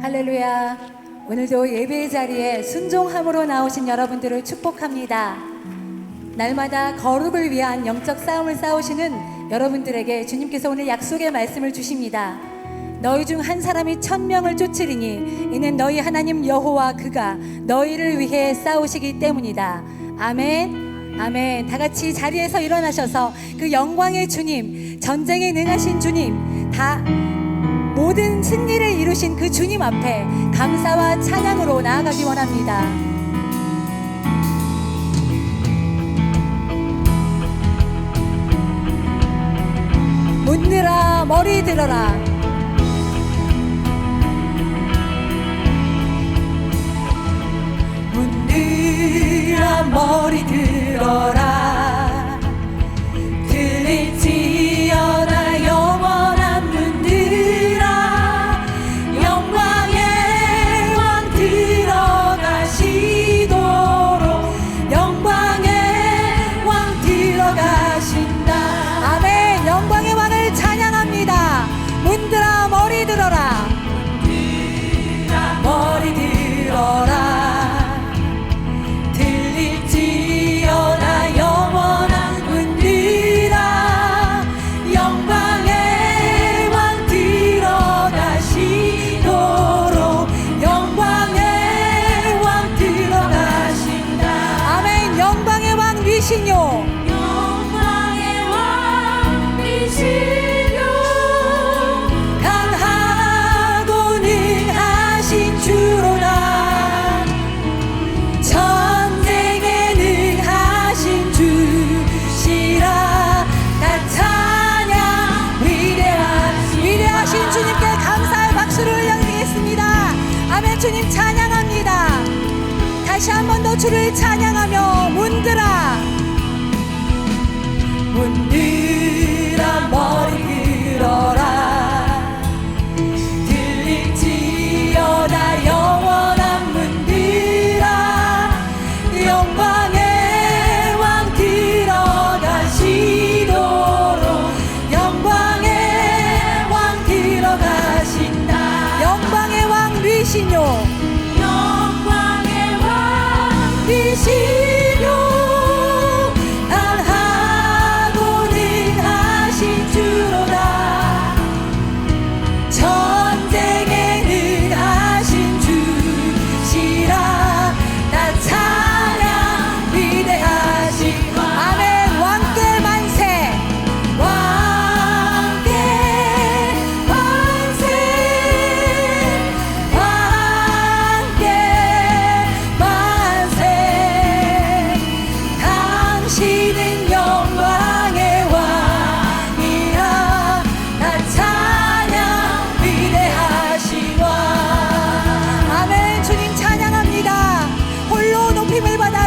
할렐루야. 오늘도 예배의 자리에 순종함으로 나오신 여러분들을 축복합니다. 날마다 거룩을 위한 영적 싸움을 싸우시는 여러분들에게 주님께서 오늘 약속의 말씀을 주십니다. 너희 중 한 사람이 1000명을 쫓으리니 이는 너희 하나님 여호와 그가 너희를 위해 싸우시기 때문이다. 아멘. 아멘. 다 같이 자리에서 일어나셔서 그 영광의 주님, 전쟁에 능하신 주님, 모든 승리를 이루신 그 주님 앞에 감사와 찬양으로 나아가기 원합니다. 묻느라 머리 들어라. 묻느라 머리 들어라. 들릴지어다 영원한 문들아. 영광의 왕 들어가시도록. 영광의 왕 들어가신다. 아멘. 영광의 왕을 찬양합니다. 문들아 머리 들어라. 머리 들어라. 영광의 왕 위시뇨. 강하고 능하신 주로다. 전쟁에 능하신 주시라. 나 찬양. 위대하신 주님께 감사의 박수를 올려드리겠습니다. 아멘. 주님 찬양합니다. 다시 한 번 더 주를 찬양하며 문들아. 문들아 머리 들어라. 들릴지어다 영원한 문들아. 영광의 왕 들어가시도록. 영광의 왕 들어가신다. 영광의 왕 위시뇨. 영광의 왕 위시뇨.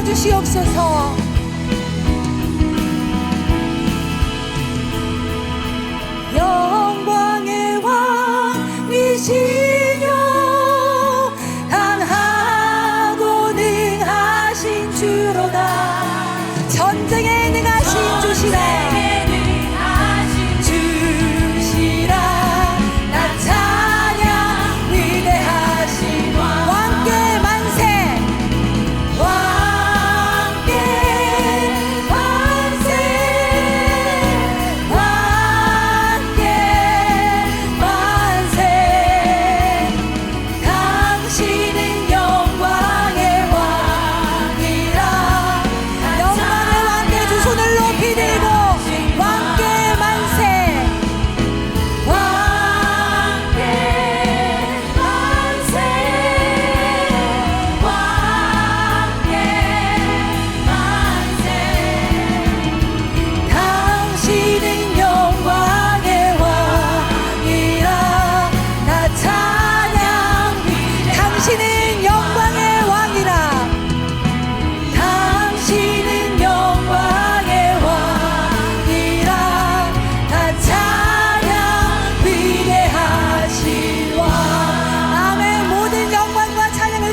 주시옵소서. 영광의 왕 위시뇨. 강하고 능하신 주로다. 전쟁에 능하신 주시라.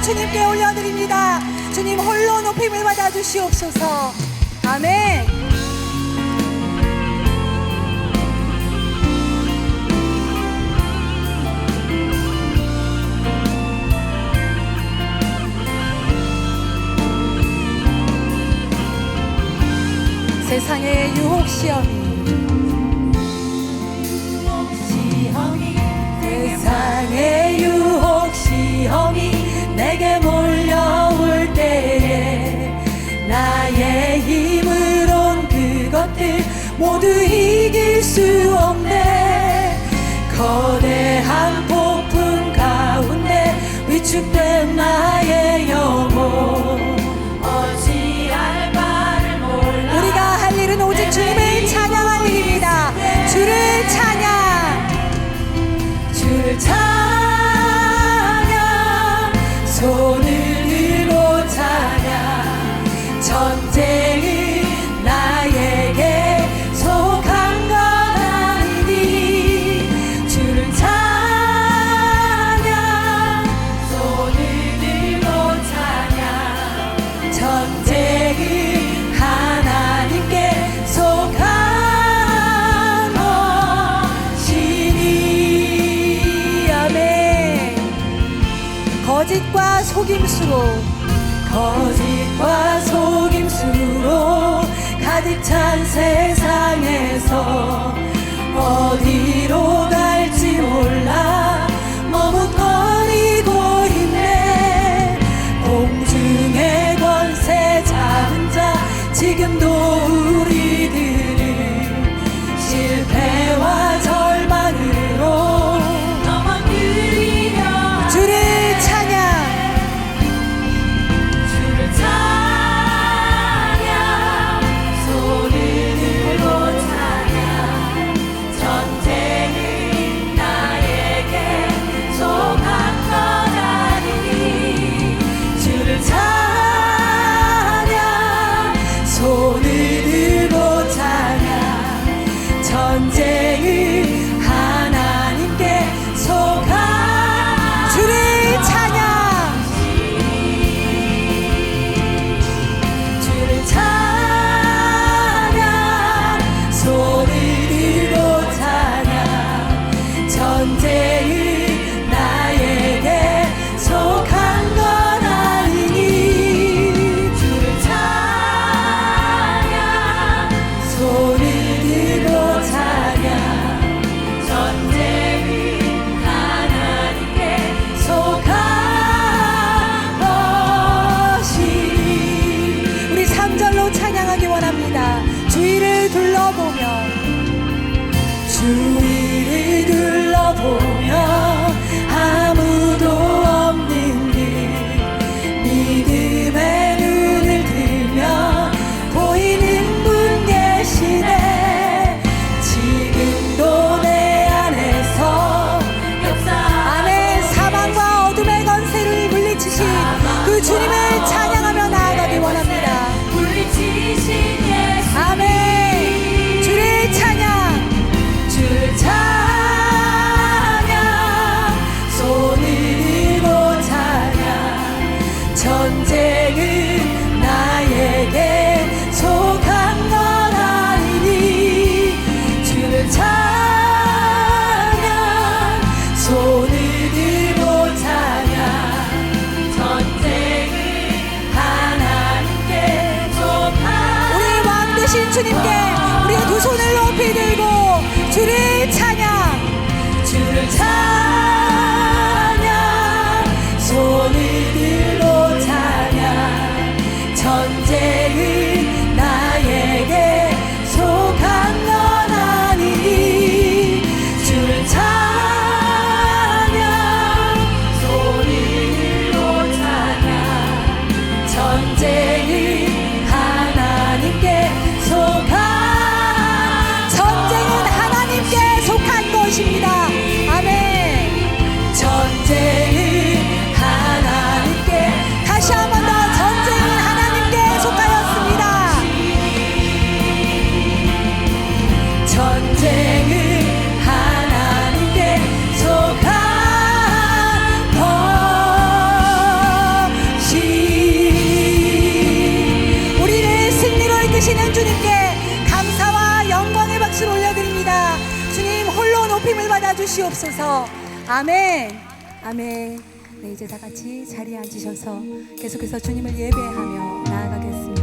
주님께 올려드립니다. 주님 홀로 높임을 받아 주시옵소서. 아멘. 세상의 유혹 시험이 세상의 유혹 시험이 내게 몰려올 때에 나의 힘으론 그것들 모두 이길 수 없네. 거대한 폭풍 가운데 위축된 나의 영혼 어찌할 바를 몰라. 우리가 할 일은 오직 주님을 찬양할 일입니다. 주를 찬양, 주를 찬양, 손을 들고 찬양. 전쟁은 나에게 속한 것 아니니 주를 찬양, 손을 들고 찬양. 전쟁은 하나님께 속한 것이니. 아멘. 거짓과 속임수로 가득 찬 세상에서 어디로 갈지 몰라 머뭇거리고 있네. 공중의 권세 잡은 자 지금도 우리들은 실패와 절망으로 넘어뜨리려. 주를 찬양, 주를 찬양, 손을 들고 찬양. 전쟁은 나에게 속한 것 아니니 주를 찬양, 손을 들고 찬양. 전쟁은 하나님께 속한 주를 찬양, 주를 찬양, 손을 들고 찬양. 전쟁은 나에게 속한 것 아니니 주를 찬양, 손을 들고 찬양. 전쟁은 하나님께 속한 것이니. 우리 3절로 찬양하기 원합니다. 주위를 둘러보며, 주위를 둘러보며 아무도 없는 길 믿음의 눈을 들며 보이는 분 계시네. 지금도 내 안에서 아멘. 사망과 어둠의 권세를 물리치신 그 주님을 찬양하며 나아가기 원합니다. 아멘. 주를 찬양, 주를 찬양, 손을 들고 찬양. 전쟁은 나에게 속한 것 아니니 주를 찬양, 손을 들고 찬양. 전쟁은 하나님께 속한 우리 왕 되신 주님께 우리의 두 손을 높이 들고 주를 찬양, 주를 찬양, 손을 들고 찬양. 전쟁은 나에게 속한 건 아니니 주를 찬양, 손을 들고 찬양. 전쟁은 하나님께 속한 것입니다. 아멘. 전쟁은 하나님께, 다시 한 번 더 전쟁은 하나님께 속하였습니다. 전쟁은 하나님께 속한 것이니. 우리를 승리로 이끄시는 주님께 감사와 영광의 박수를 올려드립니다. 주님 홀로 높임을 받아 주시옵소서. 아멘. 아멘. 네, 이제 다 같이 자리에 앉으셔서 계속해서 주님을 예배하며 나아가겠습니다.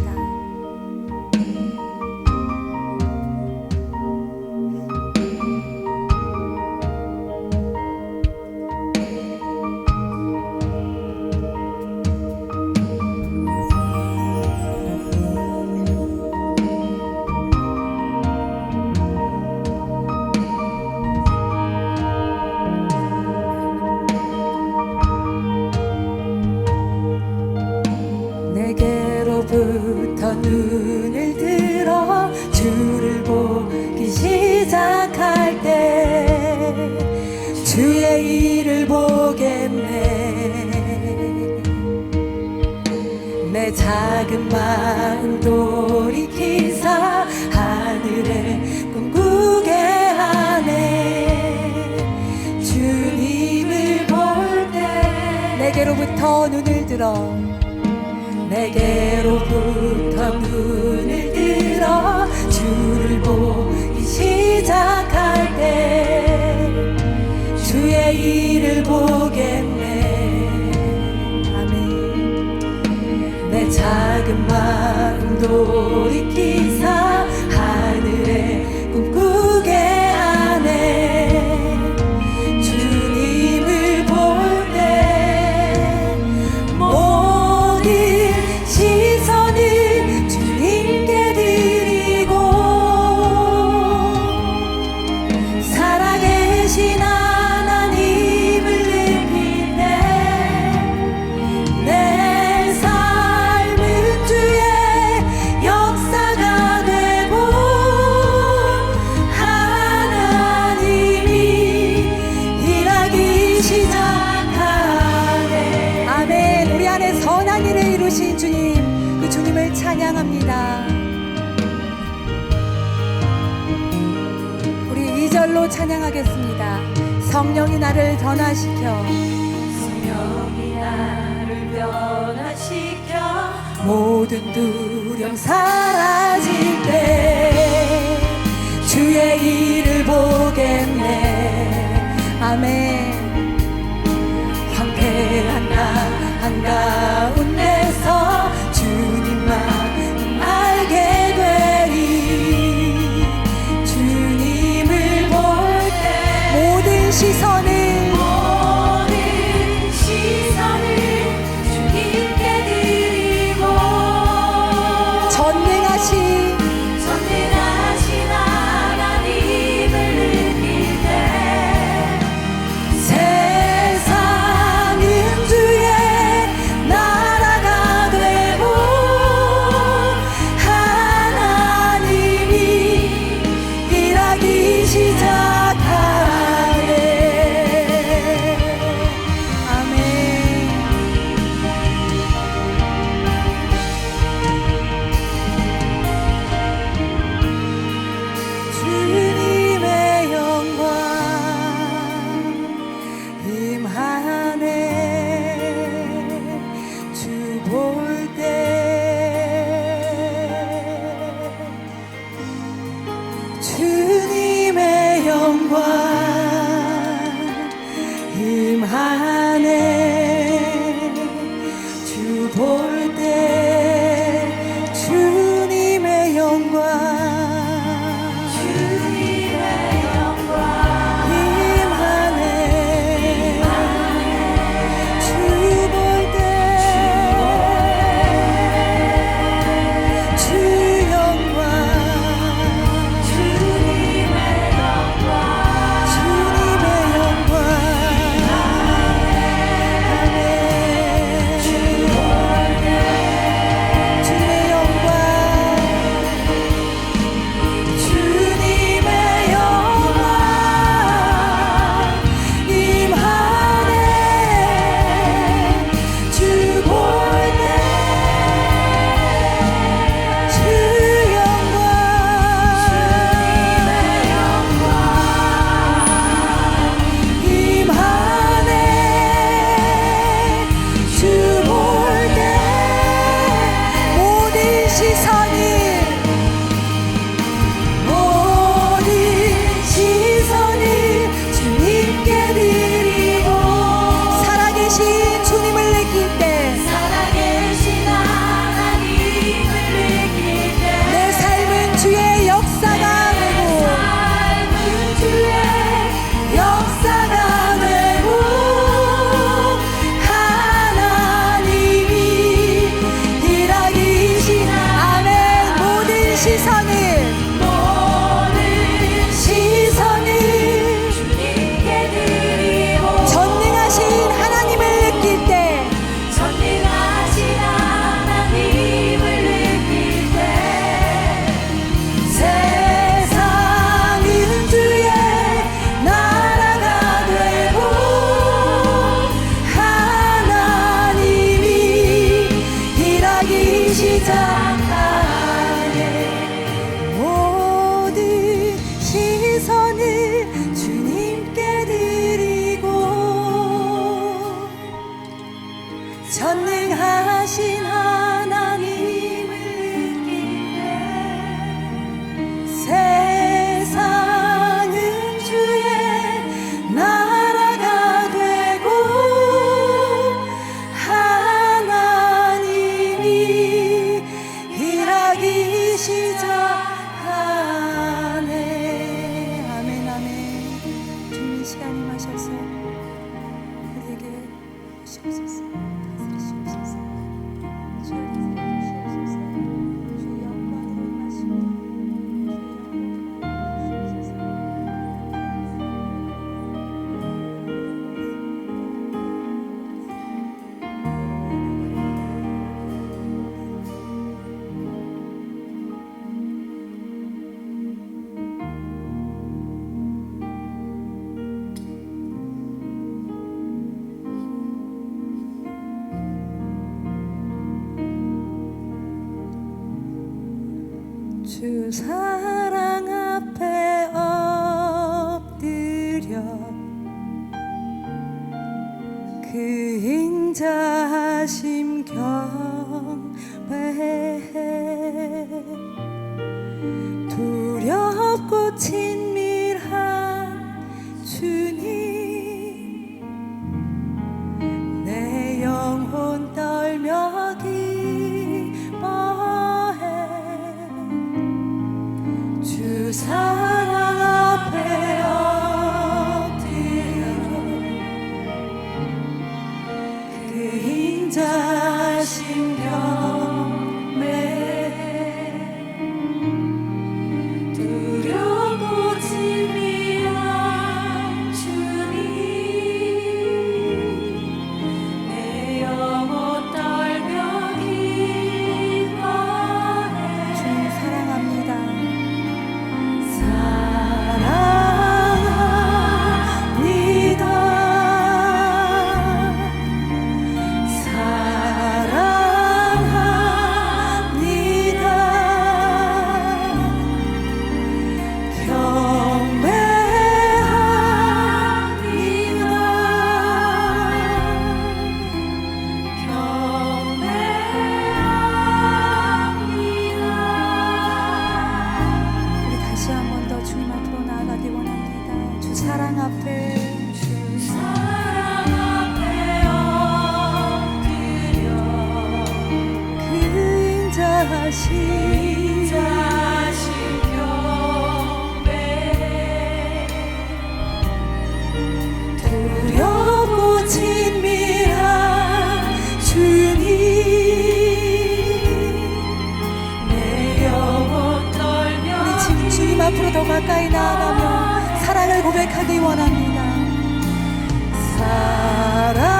작은 마음 돌이키사 하늘에 꿈꾸게 하네. 주님을 볼 때 내게로부터 눈을 들어 주를 보기 시작할 때 주의 일을 보겠네. 아멘. 내 작은 마음 돌이키사 하늘에 꿈꾸게 하네. 주님을 볼 때 모든 시선을 주님께 드리고 살아계신 하나님을 느낄 때 내 삶은 주의 역사가 되고 하나님이 일하기 시작하네. 아멘. 우리 안에 선한 일을 이루신 주님, 그 주님을 찬양합니다. 우리 2절로 찬양하겠습니다. 성령이 나를 변화시켜 모든 두려움 사라질 때 주의 일을 보겠네. 아멘. 황폐한 나 한가운데서 주님만 알게 되리. 주님을 볼 때 모든 시선을 주님께 드리고 전능하신 하나님을 느낄 때 세상은 주의 나라가 되고 하나님이 일하기 시작하네. 아멘. 주님의 영광 임하네. 주 볼 때 주님의 영광 임하네. 주 볼 때 주님의 영광 임하네. 주 볼 때 주 영광 인자하심 경배해 두렵고 친밀한 주님 내 영혼 떨며 기뻐해 주 사랑 앞에 엎드려 그 인자하심 경배해 두렵고 친밀한 주님 내 영혼 떨며 기뻐해 주님 사랑합니다. 사랑 앞에 주 사랑 앞에 엎드려 그 인자하심 경배 두렵고 친밀한 주님 내 영혼 떨며 우리 지금 주님 앞으로 더 가까이 나아가며 사랑을 고백하기 원합니다. 사랑합니다.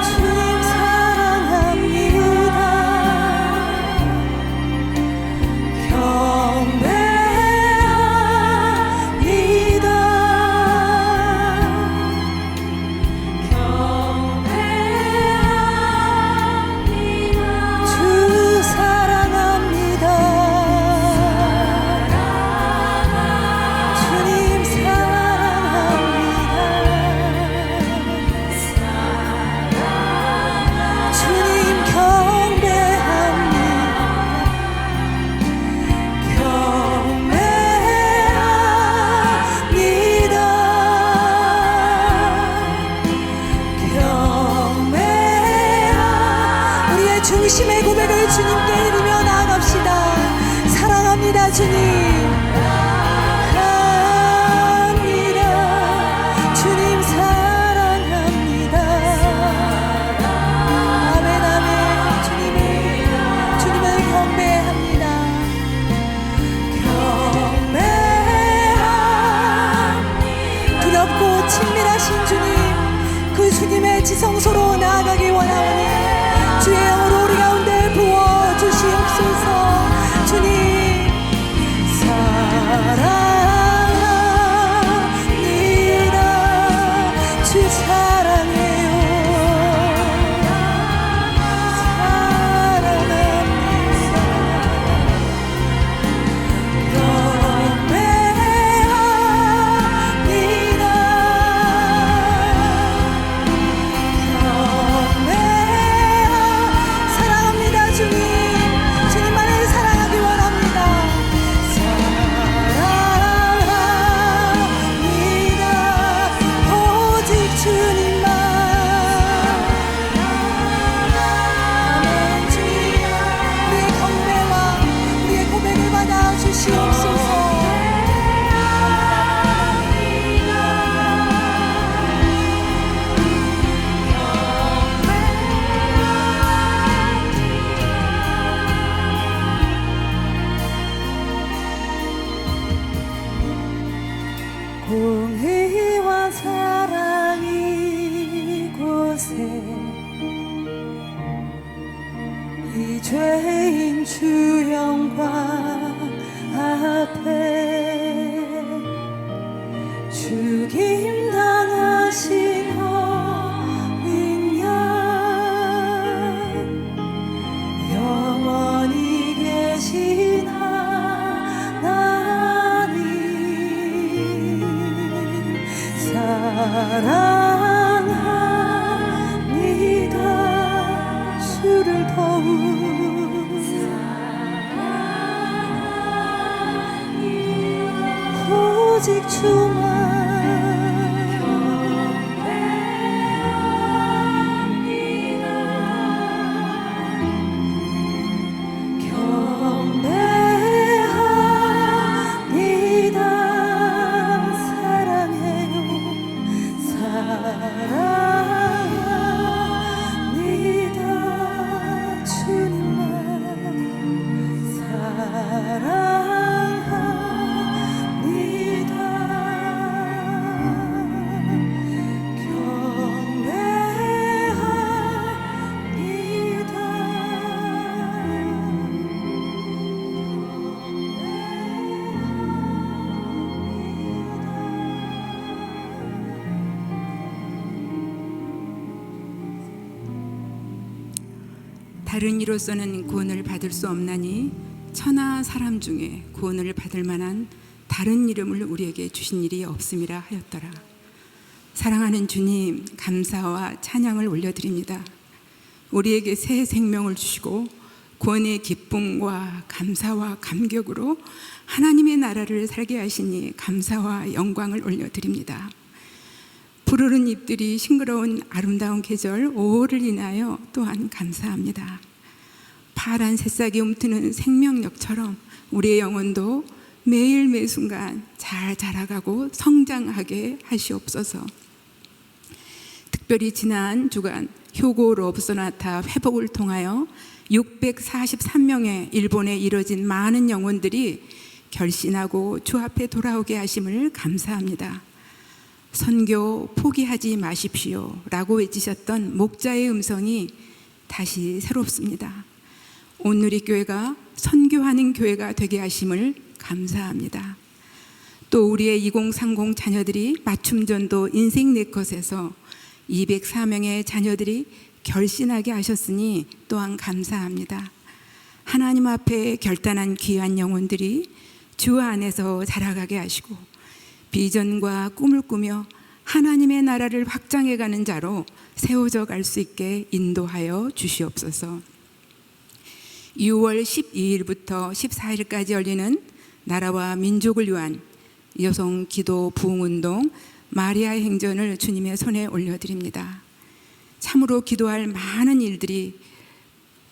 주님 사랑합니다. 경배합니다. 중심의 고백을 주님께 드리며 나아갑시다. 사랑합니다 주님. 사랑합니다. 주님 사랑합니다. 아멘 아멘. 주님을 경배합니다. 경배합니다. 두렵고 친밀하신 주님 그 주님의 지성소로 나아가기 원하오니 주의 영으로 우리 가운데 부어주시옵소서. 주님 사랑합니다. 주 사랑해요. 사랑합니다. 경배합니다. 주님만을 사랑하기 원합니다. 사랑합니다. 오직 주님만. 아멘. 주님 우리의 경배와 우리의 고백을 받아 주시옵소서. 공의와 사랑이 곳에 이 죄인 주 영광 앞에 죽임 당하신 어린 양 영원히 계신 하나님 주를 더욱 오직 주만 다른 이로서는 구원을 받을 수 없나니 천하 사람 중에 구원을 받을 만한 다른 이름을 우리에게 주신 일이 없음이라 하였더라. 사랑하는 주님, 감사와 찬양을 올려드립니다. 우리에게 새 생명을 주시고 구원의 기쁨과 감사와 감격으로 하나님의 나라를 살게 하시니 감사와 영광을 올려드립니다. 푸르른 잎들이 싱그러운 아름다운 계절 5월을 인하여 또한 감사합니다. 파란 새싹이 움트는 생명력처럼 우리의 영혼도 매일 매순간 잘 자라가고 성장하게 하시옵소서. 특별히 지난 주간 효고 러브소나타 회복을 통하여 643명의 일본에 이뤄진 많은 영혼들이 결신하고 주 앞에 돌아오게 하심을 감사합니다. 선교 포기하지 마십시오 라고 외치셨던 목자의 음성이 다시 새롭습니다. 온누리 교회가 선교하는 교회가 되게 하심을 감사합니다. 또 우리의 2030 자녀들이 맞춤전도 인생 네컷에서 204명의 자녀들이 결신하게 하셨으니 또한 감사합니다. 하나님 앞에 결단한 귀한 영혼들이 주 안에서 자라가게 하시고 비전과 꿈을 꾸며 하나님의 나라를 확장해가는 자로 세워져 갈 수 있게 인도하여 주시옵소서. 6월 12일부터 14일까지 열리는 나라와 민족을 위한 여성 기도 부흥운동 마리아의 행전을 주님의 손에 올려드립니다. 참으로 기도할 많은 일들이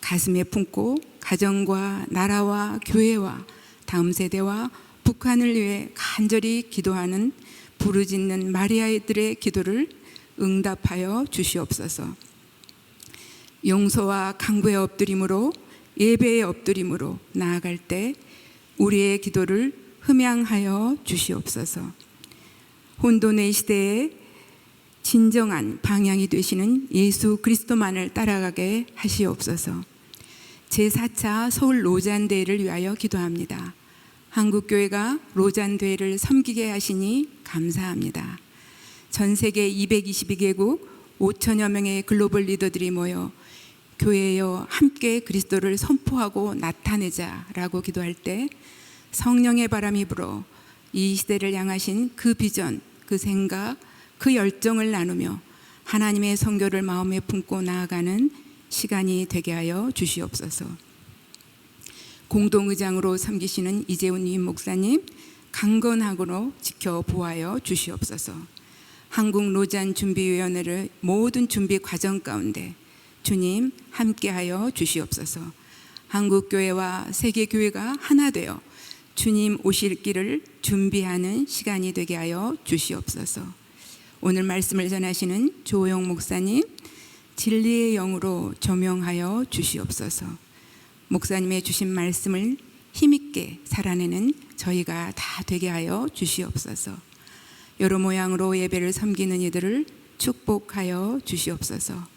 가슴에 품고 가정과 나라와 교회와 다음 세대와 북한을 위해 간절히 기도하는 부르짖는 마리아들의 기도를 응답하여 주시옵소서. 용서와 강구의 엎드림으로 예배의 엎드림으로 나아갈 때 우리의 기도를 흠양하여 주시옵소서. 혼돈의 시대에 진정한 방향이 되시는 예수 그리스도만을 따라가게 하시옵소서. 제4차 서울 로잔대회를 위하여 기도합니다. 한국교회가 로잔대회를 섬기게 하시니 감사합니다. 전 세계 222개국 5천여 명의 글로벌 리더들이 모여 교회여 함께 그리스도를 선포하고 나타내자라고 기도할 때 성령의 바람이 불어 이 시대를 향하신 그 비전, 그 생각, 그 열정을 나누며 하나님의 선교를 마음에 품고 나아가는 시간이 되게 하여 주시옵소서. 공동의장으로 섬기시는 이재훈 임 목사님 강건하고 지켜보아여 주시옵소서. 한국 로잔 준비위원회를 모든 준비 과정 가운데 주님 함께하여 주시옵소서. 한국교회와 세계교회가 하나 되어 주님 오실 길을 준비하는 시간이 되게 하여 주시옵소서. 오늘 말씀을 전하시는 조용 목사님 진리의 영으로 조명하여 주시옵소서. 목사님의 주신 말씀을 힘있게 살아내는 저희가 다 되게 하여 주시옵소서. 여러 모양으로 예배를 섬기는 이들을 축복하여 주시옵소서.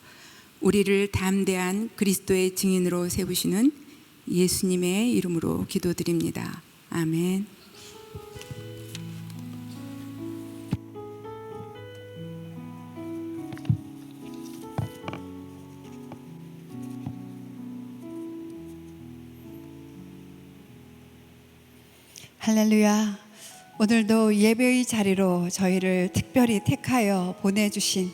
우리를 담대한 그리스도의 증인으로 세우시는 예수님의 이름으로 기도드립니다. 아멘. 할렐루야. 오늘도 예배의 자리로 저희를 특별히 택하여 보내주신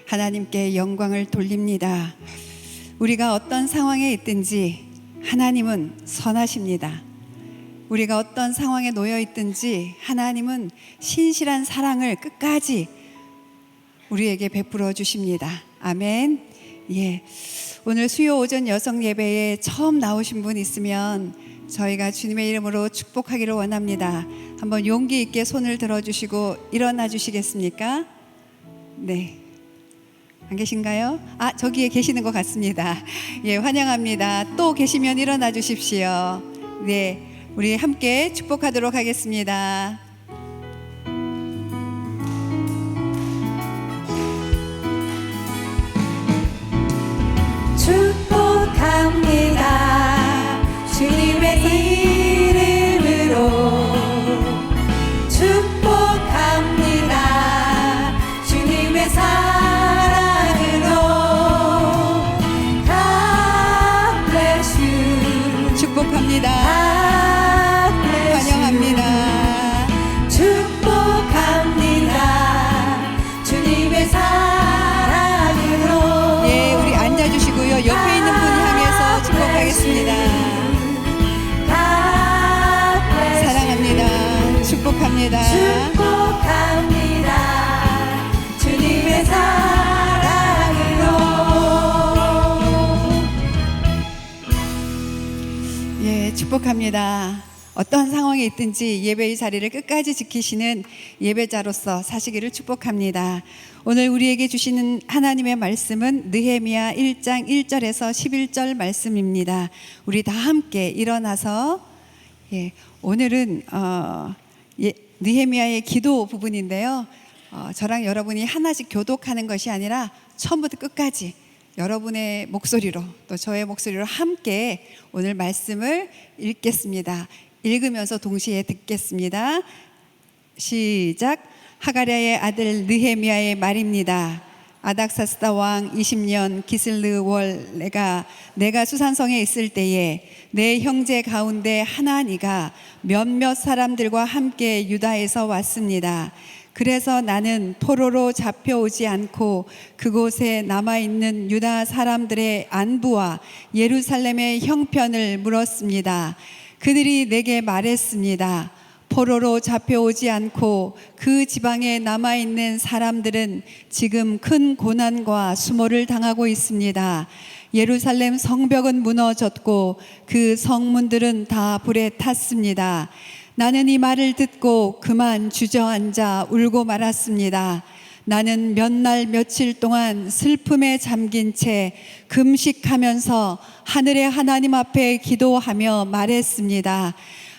하나님께 영광을 돌립니다. 우리가 어떤 상황에 있든지 하나님은 선하십니다. 우리가 어떤 상황에 놓여 있든지 하나님은 신실한 사랑을 끝까지 우리에게 베풀어 주십니다. 아멘. 예. 오늘 수요 오전 여성 예배에 처음 나오신 분 있으면 저희가 주님의 이름으로 축복하기를 원합니다. 한번 용기 있게 손을 들어주시고 일어나 주시겠습니까? 네. 안 계신가요? 저기에 계시는 것 같습니다. 예, 환영합니다. 또 계시면 일어나 주십시오. 네. 우리 함께 축복하도록 하겠습니다. 축복합니다. 주님의 이름으로 축복합니다. 주님의 사랑으로 God bless you. 축복합니다. 환영합니다. 축복합니다. 주님의 사랑으로. 예, 우리 앉아주시고요. 옆에 있는 분 향해서 축복하겠습니다. 사랑합니다. 축복합니다. 축복합니다. 주님의 사랑으로. 예, 축복합니다. 어떤 상황에 있든지 예배의 자리를 끝까지 지키시는 예배자로서 사시기를 축복합니다. 오늘 우리에게 주시는 하나님의 말씀은 느헤미야 1장 1절에서 11절 말씀입니다. 우리 다 함께 일어나서 오늘은 느헤미야의 기도 부분인데요. 저랑 여러분이 하나씩 교독하는 것이 아니라 처음부터 끝까지 여러분의 목소리로 또 저의 목소리로 함께 오늘 말씀을 읽겠습니다. 읽으면서 동시에 듣겠습니다. 시작. 하가랴의 아들 느헤미야의 말입니다. 아닥사스다 왕 20년 기슬르 월 내가 수산성에 있을 때에 내 형제 가운데 하나니가 몇몇 사람들과 함께 유다에서 왔습니다. 그래서 나는 포로로 잡혀오지 않고 그곳에 남아있는 유다 사람들의 안부와 예루살렘의 형편을 물었습니다. 그들이 내게 말했습니다. 포로로 잡혀오지 않고 그 지방에 남아있는 사람들은 지금 큰 고난과 수모를 당하고 있습니다. 예루살렘 성벽은 무너졌고 그 성문들은 다 불에 탔습니다. 나는 이 말을 듣고 그만 주저앉아 울고 말았습니다. 나는 몇 날 며칠 동안 슬픔에 잠긴 채 금식하면서 하늘의 하나님 앞에 기도하며 말했습니다.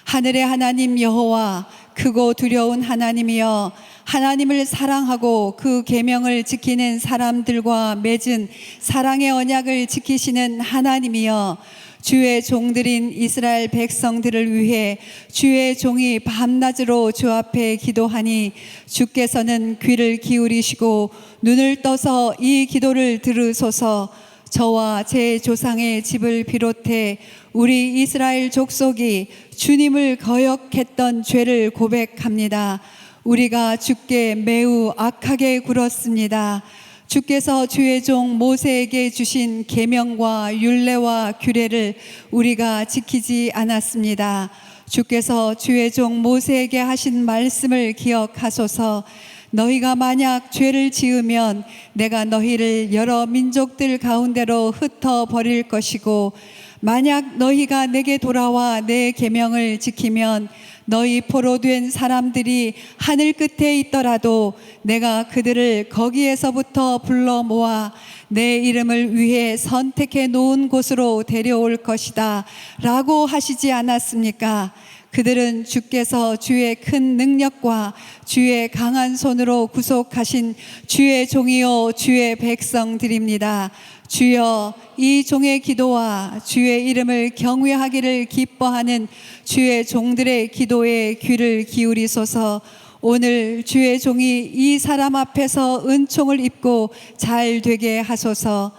하늘의 하나님 여호와, 크고 두려운 하나님이여, 하나님을 사랑하고 그 계명을 지키는 사람들과 맺은 사랑의 언약을 지키시는 하나님이여, 주의 종들인 이스라엘 백성들을 위해 주의 종이 밤낮으로 주 앞에 기도하니 주께서는 귀를 기울이시고 눈을 떠서 이 기도를 들으소서. 저와 제 조상의 집을 비롯해 우리 이스라엘 족속이 주님을 거역했던 죄를 고백합니다. 우리가 주께 매우 악하게 굴었습니다. 주께서 주의 종 모세에게 주신 계명과 율례와 규례를 우리가 지키지 않았습니다. 주께서 주의 종 모세에게 하신 말씀을 기억하소서. 너희가 만약 죄를 지으면 내가 너희를 여러 민족들 가운데로 흩어 버릴 것이고, 만약 너희가 내게 돌아와 내 계명을 지키면 너희 포로된 사람들이 하늘 끝에 있더라도 내가 그들을 거기에서부터 불러 모아 내 이름을 위해 선택해 놓은 곳으로 데려올 것이다 라고 하시지 않았습니까? 그들은 주께서 주의 큰 능력과 주의 강한 손으로 구속하신 주의 종이요 주의 백성들입니다. 주여, 이 종의 기도와 주의 이름을 경외하기를 기뻐하는 주의 종들의 기도에 귀를 기울이소서. 오늘 주의 종이 이 사람 앞에서 은총을 입고 잘 되게 하소서.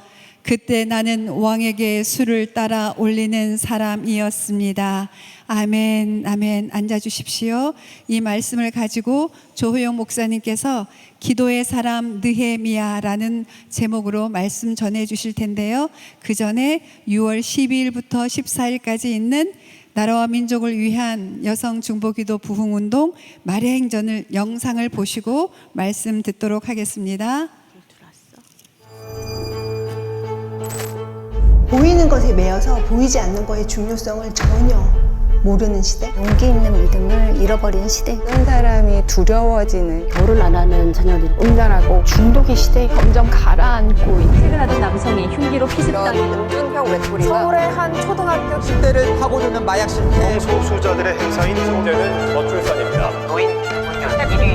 그때 나는 왕에게 술을 따라 올리는 사람이었습니다. 아멘, 아멘. 앉아주십시오. 이 말씀을 가지고 조호영 목사님께서 기도의 사람 느헤미야라는 제목으로 말씀 전해주실 텐데요. 그 전에 6월 12일부터 14일까지 있는 나라와 민족을 위한 여성 중보기도 부흥운동 마리아행전을 영상을 보시고 말씀 듣도록 하겠습니다. 보이는 것에 매여서 보이지 않는 것의 중요성을 전혀 모르는 시대. 용기 있는 믿음을 잃어버린 시대. 그런 사람이 두려워지는, 결혼 안 하는 자녀들이 음란하고 중독의 시대. 점점 가라앉고 있는 퇴근하던 남성이 흉기로 피습당했다. 은둔형 외톨이가 서울의 한 초등학교 시대를 파고드는 마약 실태, 소수자들의 행사인 문제는 저출산입니다. 노인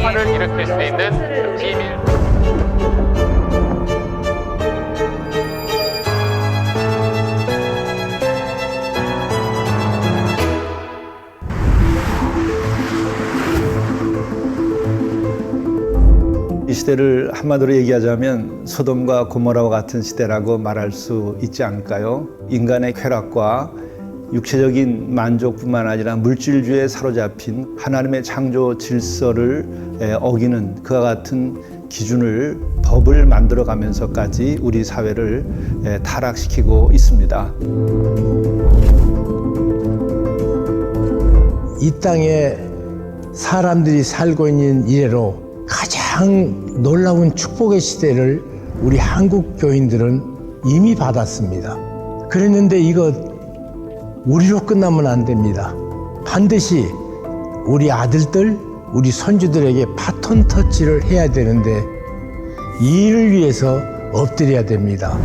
분열을 일으킬 수 있는 비밀. 이 시대를 한마디로 얘기하자면 소돔과 고모라와 같은 시대라고 말할 수 있지 않을까요? 인간의 쾌락과 육체적인 만족뿐만 아니라 물질주의에 사로잡힌 하나님의 창조 질서를 어기는 그와 같은 기준을, 법을 만들어가면서까지 우리 사회를 타락시키고 있습니다. 이 땅에 사람들이 살고 있는 이래로 가장 놀라운 축복의 시대를 우리 한국 교인들은 이미 받았습니다. 그랬는데 이거 우리로 끝나면 안 됩니다. 반드시 우리 아들들, 우리 손주들에게 바톤 터치를 해야 되는데 이 일을 위해서 엎드려야 됩니다.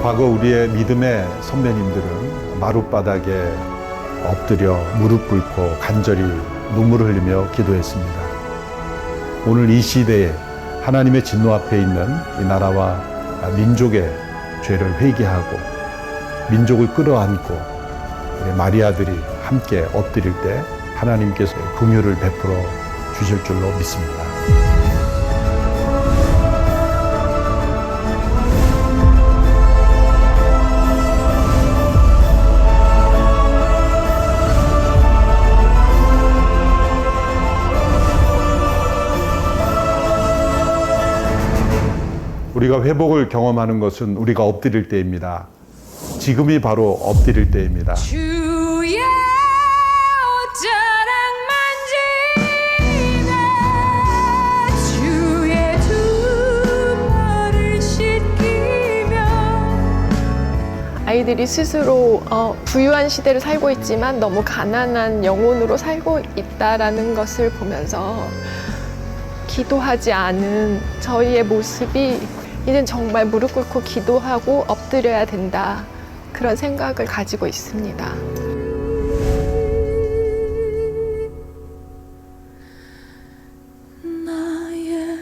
과거 우리의 믿음의 선배님들은 마룻바닥에 엎드려 무릎 꿇고 간절히 눈물을 흘리며 기도했습니다. 오늘 이 시대에 하나님의 진노 앞에 있는 이 나라와 민족의 죄를 회개하고 민족을 끌어안고 마리아들이 함께 엎드릴 때 하나님께서 긍휼을 베풀어 주실 줄로 믿습니다. 우리가 회복을 경험하는 것은 우리가 엎드릴 때입니다. 지금이 바로 엎드릴 때입니다. 주의 옷자락 만지다 주의 두 발을 씻기며. 아이들이 스스로 부유한 시대를 살고 있지만 너무 가난한 영혼으로 살고 있다라는 것을 보면서 기도하지 않은 저희의 모습이 이젠 정말 무릎 꿇고 기도하고 엎드려야 된다, 그런 생각을 가지고 있습니다. 나의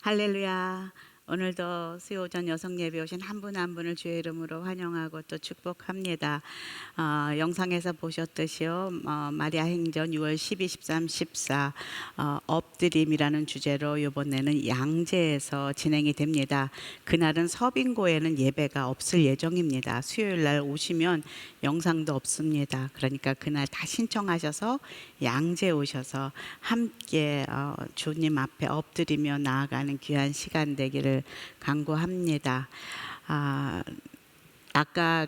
할렐루야. 오늘도 수요오전 여성 예배 오신 한 분 한 분을 주의 이름으로 환영하고 또 축복합니다. 영상에서 보셨듯이요, 마리아 행전 6월 12, 13, 14 엎드림이라는 주제로 이번에는 양재에서 진행이 됩니다. 그날은 서빙고에는 예배가 없을 예정입니다. 수요일 날 오시면 영상도 없습니다. 그러니까 그날 다 신청하셔서 양재 오셔서 함께 주님 앞에 엎드리며 나아가는 귀한 시간 되기를 간구합니다. 아까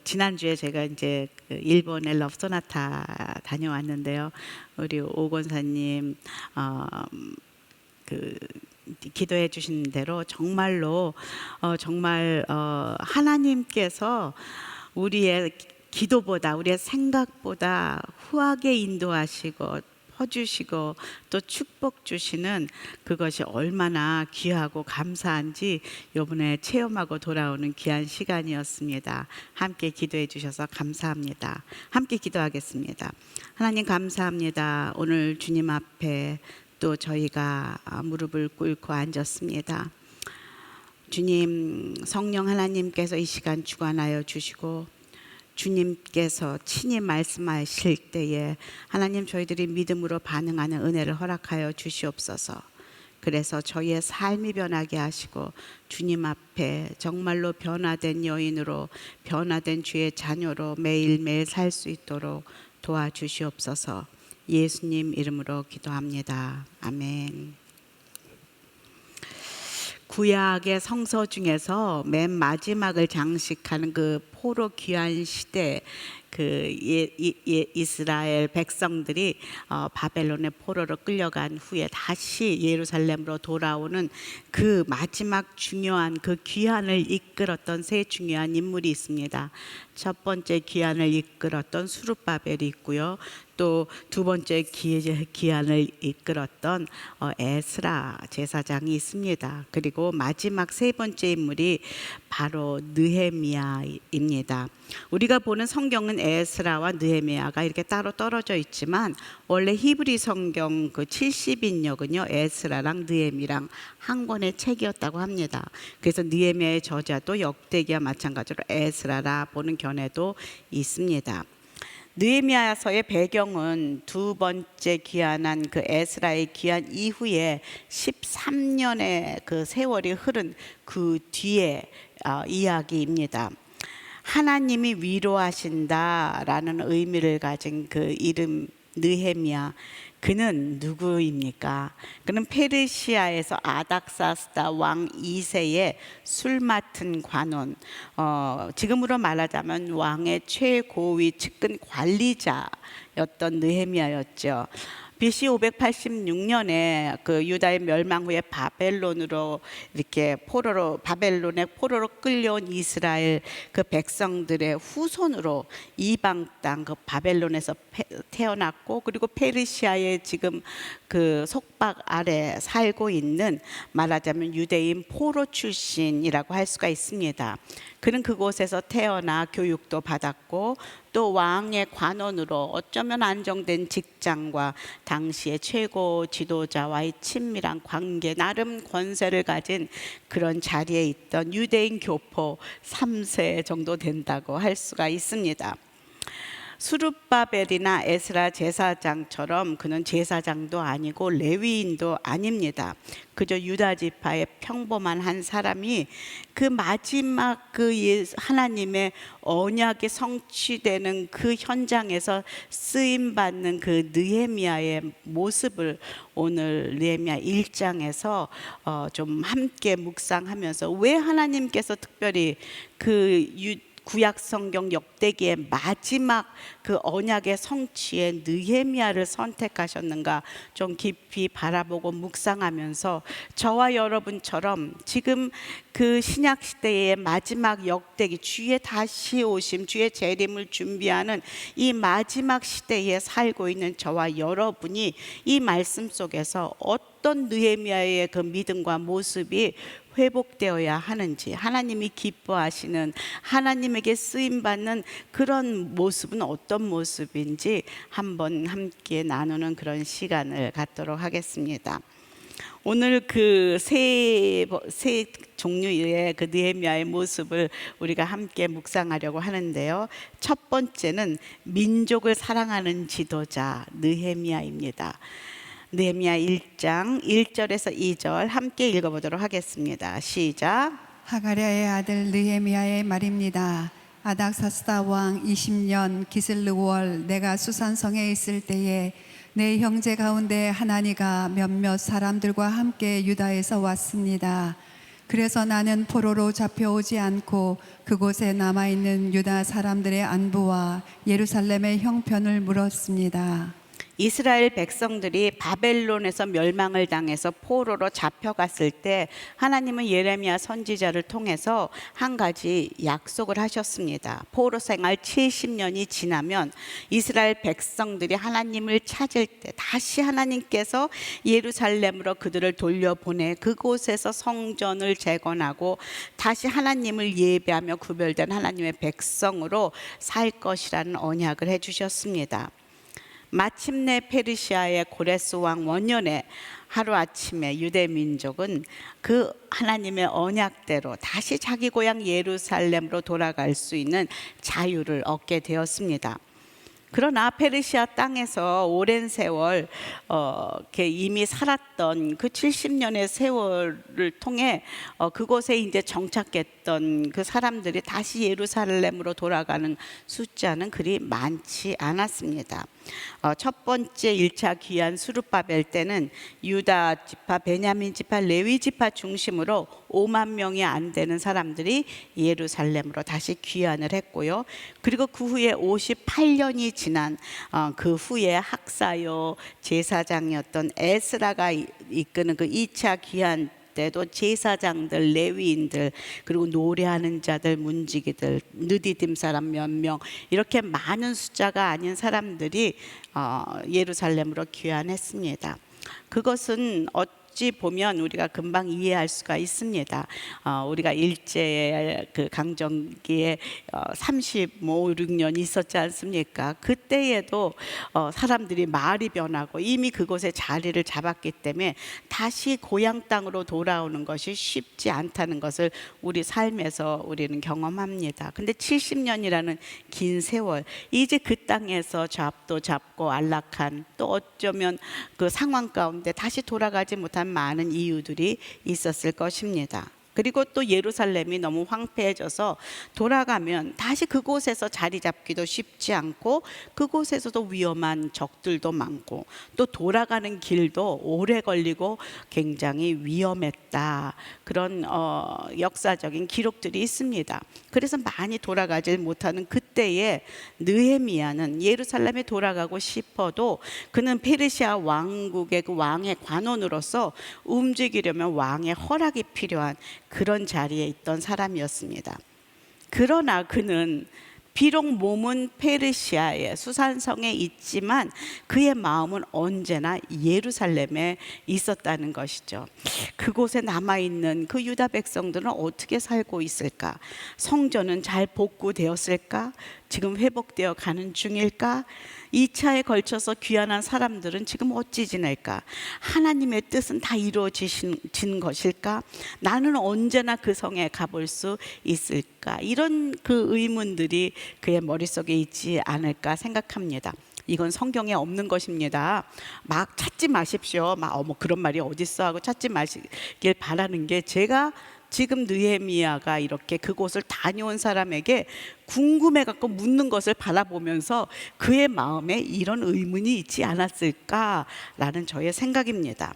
지난주에 제가 이제 일본의 럽소나타 다녀왔는데요. 우리 오 권사님 기도해 주신 대로 정말로 하나님께서 우리의 기도보다, 우리의 생각보다 후하게 인도하시고 퍼주시고 또 축복 주시는 그것이 얼마나 귀하고 감사한지 이번에 체험하고 돌아오는 귀한 시간이었습니다. 함께 기도해 주셔서 감사합니다. 함께 기도하겠습니다. 하나님 감사합니다. 오늘 주님 앞에 또 저희가 무릎을 꿇고 앉았습니다. 주님, 성령 하나님께서 이 시간 주관하여 주시고 주님께서 친히 말씀하실 때에 하나님 저희들이 믿음으로 반응하는 은혜를 허락하여 주시옵소서. 그래서 저희의 삶이 변하게 하시고 주님 앞에 정말로 변화된 여인으로, 변화된 주의 자녀로 매일매일 살 수 있도록 도와주시옵소서. 예수님 이름으로 기도합니다. 아멘. 구약의 성서 중에서 맨 마지막을 장식하는 그 포로 귀환 시대, 이스라엘 백성들이 바벨론의 포로로 끌려간 후에 다시 예루살렘으로 돌아오는 그 마지막 중요한 그 귀환을 이끌었던 세 중요한 인물이 있습니다. 첫 번째 귀환을 이끌었던 수룹바벨이 있고요. 또 두 번째 귀환을 이끌었던 에스라 제사장이 있습니다. 그리고 마지막 세 번째 인물이 바로 느헤미야입니다. 우리가 보는 성경은 에스라와 느헤미야가 이렇게 따로 떨어져 있지만 원래 히브리 성경 그 70인역은요 에스라랑 느헤미야랑 한 권의 책이었다고 합니다. 그래서 느헤미야의 저자도 역대기와 마찬가지로 에스라라 보는 견해도 있습니다. 느헤미야서의 배경은 두 번째 귀환한 그 에스라의 귀환 이후에 13년의 그 세월이 흐른 그 뒤에 이야기입니다. 하나님이 위로하신다라는 의미를 가진 그 이름 느헤미야, 그는 누구입니까? 그는 페르시아에서 아닥사스다 왕 2세의 술 맡은 관원, 지금으로 말하자면 왕의 최고위 측근 관리자였던 느헤미야였죠. BC 586년에 그 유다의 멸망 후에 바벨론으로 이렇게 바벨론의 포로로 끌려온 이스라엘 그 백성들의 후손으로 이방 땅 그 바벨론에서 태어났고, 그리고 페르시아의 지금 그 속박 아래 살고 있는 말하자면 유대인 포로 출신이라고 할 수가 있습니다. 그는 그곳에서 태어나 교육도 받았고 또 왕의 관원으로 어쩌면 안정된 직장과 당시의 최고 지도자와의 친밀한 관계, 나름 권세를 가진 그런 자리에 있던 유대인 교포 3세 정도 된다고 할 수가 있습니다. 수룹바벨이나 에스라 제사장처럼 그는 제사장도 아니고 레위인도 아닙니다. 그저 유다 지파의 평범한 한 사람이 그 마지막 그 하나님의 언약이 성취되는 그 현장에서 쓰임 받는 그 느헤미야의 모습을 오늘 느헤미야 1장에서 좀 함께 묵상하면서 왜 하나님께서 특별히 그 구약 성경 역대기의 마지막 그 언약의 성취에 느헤미야를 선택하셨는가 좀 깊이 바라보고 묵상하면서 저와 여러분처럼 지금 그 신약 시대의 마지막 역대기, 주의 다시 오심, 주의 재림을 준비하는 이 마지막 시대에 살고 있는 저와 여러분이 이 말씀 속에서 어떤 느헤미야의 그 믿음과 모습이 회복되어야 하는지, 하나님이 기뻐하시는, 하나님에게 쓰임받는 그런 모습은 어떤 모습인지 한번 함께 나누는 그런 시간을 갖도록 하겠습니다. 오늘 그 세 종류의 그 느헤미야의 모습을 우리가 함께 묵상하려고 하는데요. 첫 번째는 민족을 사랑하는 지도자 느헤미야입니다. 느헤미야 1장 1절에서 2절 함께 읽어보도록 하겠습니다. 시작. 하가랴의 아들 느헤미야의 말입니다. 아닥사스다 왕 20년 기슬르월 내가 수산성에 있을 때에 내 형제 가운데 하나니가 몇몇 사람들과 함께 유다에서 왔습니다. 그래서 나는 포로로 잡혀오지 않고 그곳에 남아있는 유다 사람들의 안부와 예루살렘의 형편을 물었습니다. 이스라엘 백성들이 바벨론에서 멸망을 당해서 포로로 잡혀갔을 때 하나님은 예레미야 선지자를 통해서 한 가지 약속을 하셨습니다. 포로 생활 70년이 지나면 이스라엘 백성들이 하나님을 찾을 때 다시 하나님께서 예루살렘으로 그들을 돌려보내 그곳에서 성전을 재건하고 다시 하나님을 예배하며 구별된 하나님의 백성으로 살 것이라는 언약을 해주셨습니다. 마침내 페르시아의 고레스 왕 원년에 하루아침에 유대 민족은 그 하나님의 언약대로 다시 자기 고향 예루살렘으로 돌아갈 수 있는 자유를 얻게 되었습니다. 그러나 페르시아 땅에서 오랜 세월 이미 살았던 그 70년의 세월을 통해 그곳에 이제 정착했던 그 사람들이 다시 예루살렘으로 돌아가는 숫자는 그리 많지 않았습니다. 첫 번째 1차 귀환 수르바벨 때는 유다 지파, 베냐민 지파, 레위 지파 중심으로 5만 명이 안 되는 사람들이 예루살렘으로 다시 귀환을 했고요. 그리고 그 후에 58년이 지난 그 후에 학사요 제사장이었던 에스라가 이끄는 그 2차 귀환 때도 제사장들, 레위인들, 그리고 노래하는 자들, 문지기들, 느디딤 사람 몇 명, 이렇게 많은 숫자가 아닌 사람들이 예루살렘으로 귀환했습니다. 그것은 어찌 보면 우리가 금방 이해할 수가 있습니다. 우리가 일제 그 강점기에 35, 6년 있었지 않습니까? 그때에도 사람들이 말이 변하고 이미 그곳에 자리를 잡았기 때문에 다시 고향 땅으로 돌아오는 것이 쉽지 않다는 것을 우리 삶에서 우리는 경험합니다. 근데 70년이라는 긴 세월, 이제 그 땅에서 잡도 잡고 안락한, 또 어쩌면 그 상황 가운데 다시 돌아가지 못한 많은 이유들이 있었을 것입니다. 그리고 또 예루살렘이 너무 황폐해져서 돌아가면 다시 그곳에서 자리 잡기도 쉽지 않고 그곳에서도 위험한 적들도 많고 또 돌아가는 길도 오래 걸리고 굉장히 위험했다. 그런 역사적인 기록들이 있습니다. 그래서 많이 돌아가지 못하는 그때에 느헤미야는 예루살렘에 돌아가고 싶어도 그는 페르시아 왕국의 그 왕의 관원으로서 움직이려면 왕의 허락이 필요한 그런 자리에 있던 사람이었습니다. 그러나 그는 비록 몸은 페르시아의 수산성에 있지만 그의 마음은 언제나 예루살렘에 있었다는 것이죠. 그곳에 남아있는 그 유다 백성들은 어떻게 살고 있을까? 성전은 잘 복구되었을까? 지금 회복되어 가는 중일까? 2차에 걸쳐서 귀환한 사람들은 지금 어찌 지낼까? 하나님의 뜻은 다 이루어진 것일까? 나는 언제나 그 성에 가볼 수 있을까? 이런 그 의문들이 그의 머릿속에 있지 않을까 생각합니다. 이건 성경에 없는 것입니다. 막 찾지 마십시오. 막 그런 말이 어딨어 하고 찾지 마시길 바라는 게, 제가 지금 느헤미야가 이렇게 그곳을 다녀온 사람에게 궁금해갖고 묻는 것을 바라보면서 그의 마음에 이런 의문이 있지 않았을까라는 저의 생각입니다.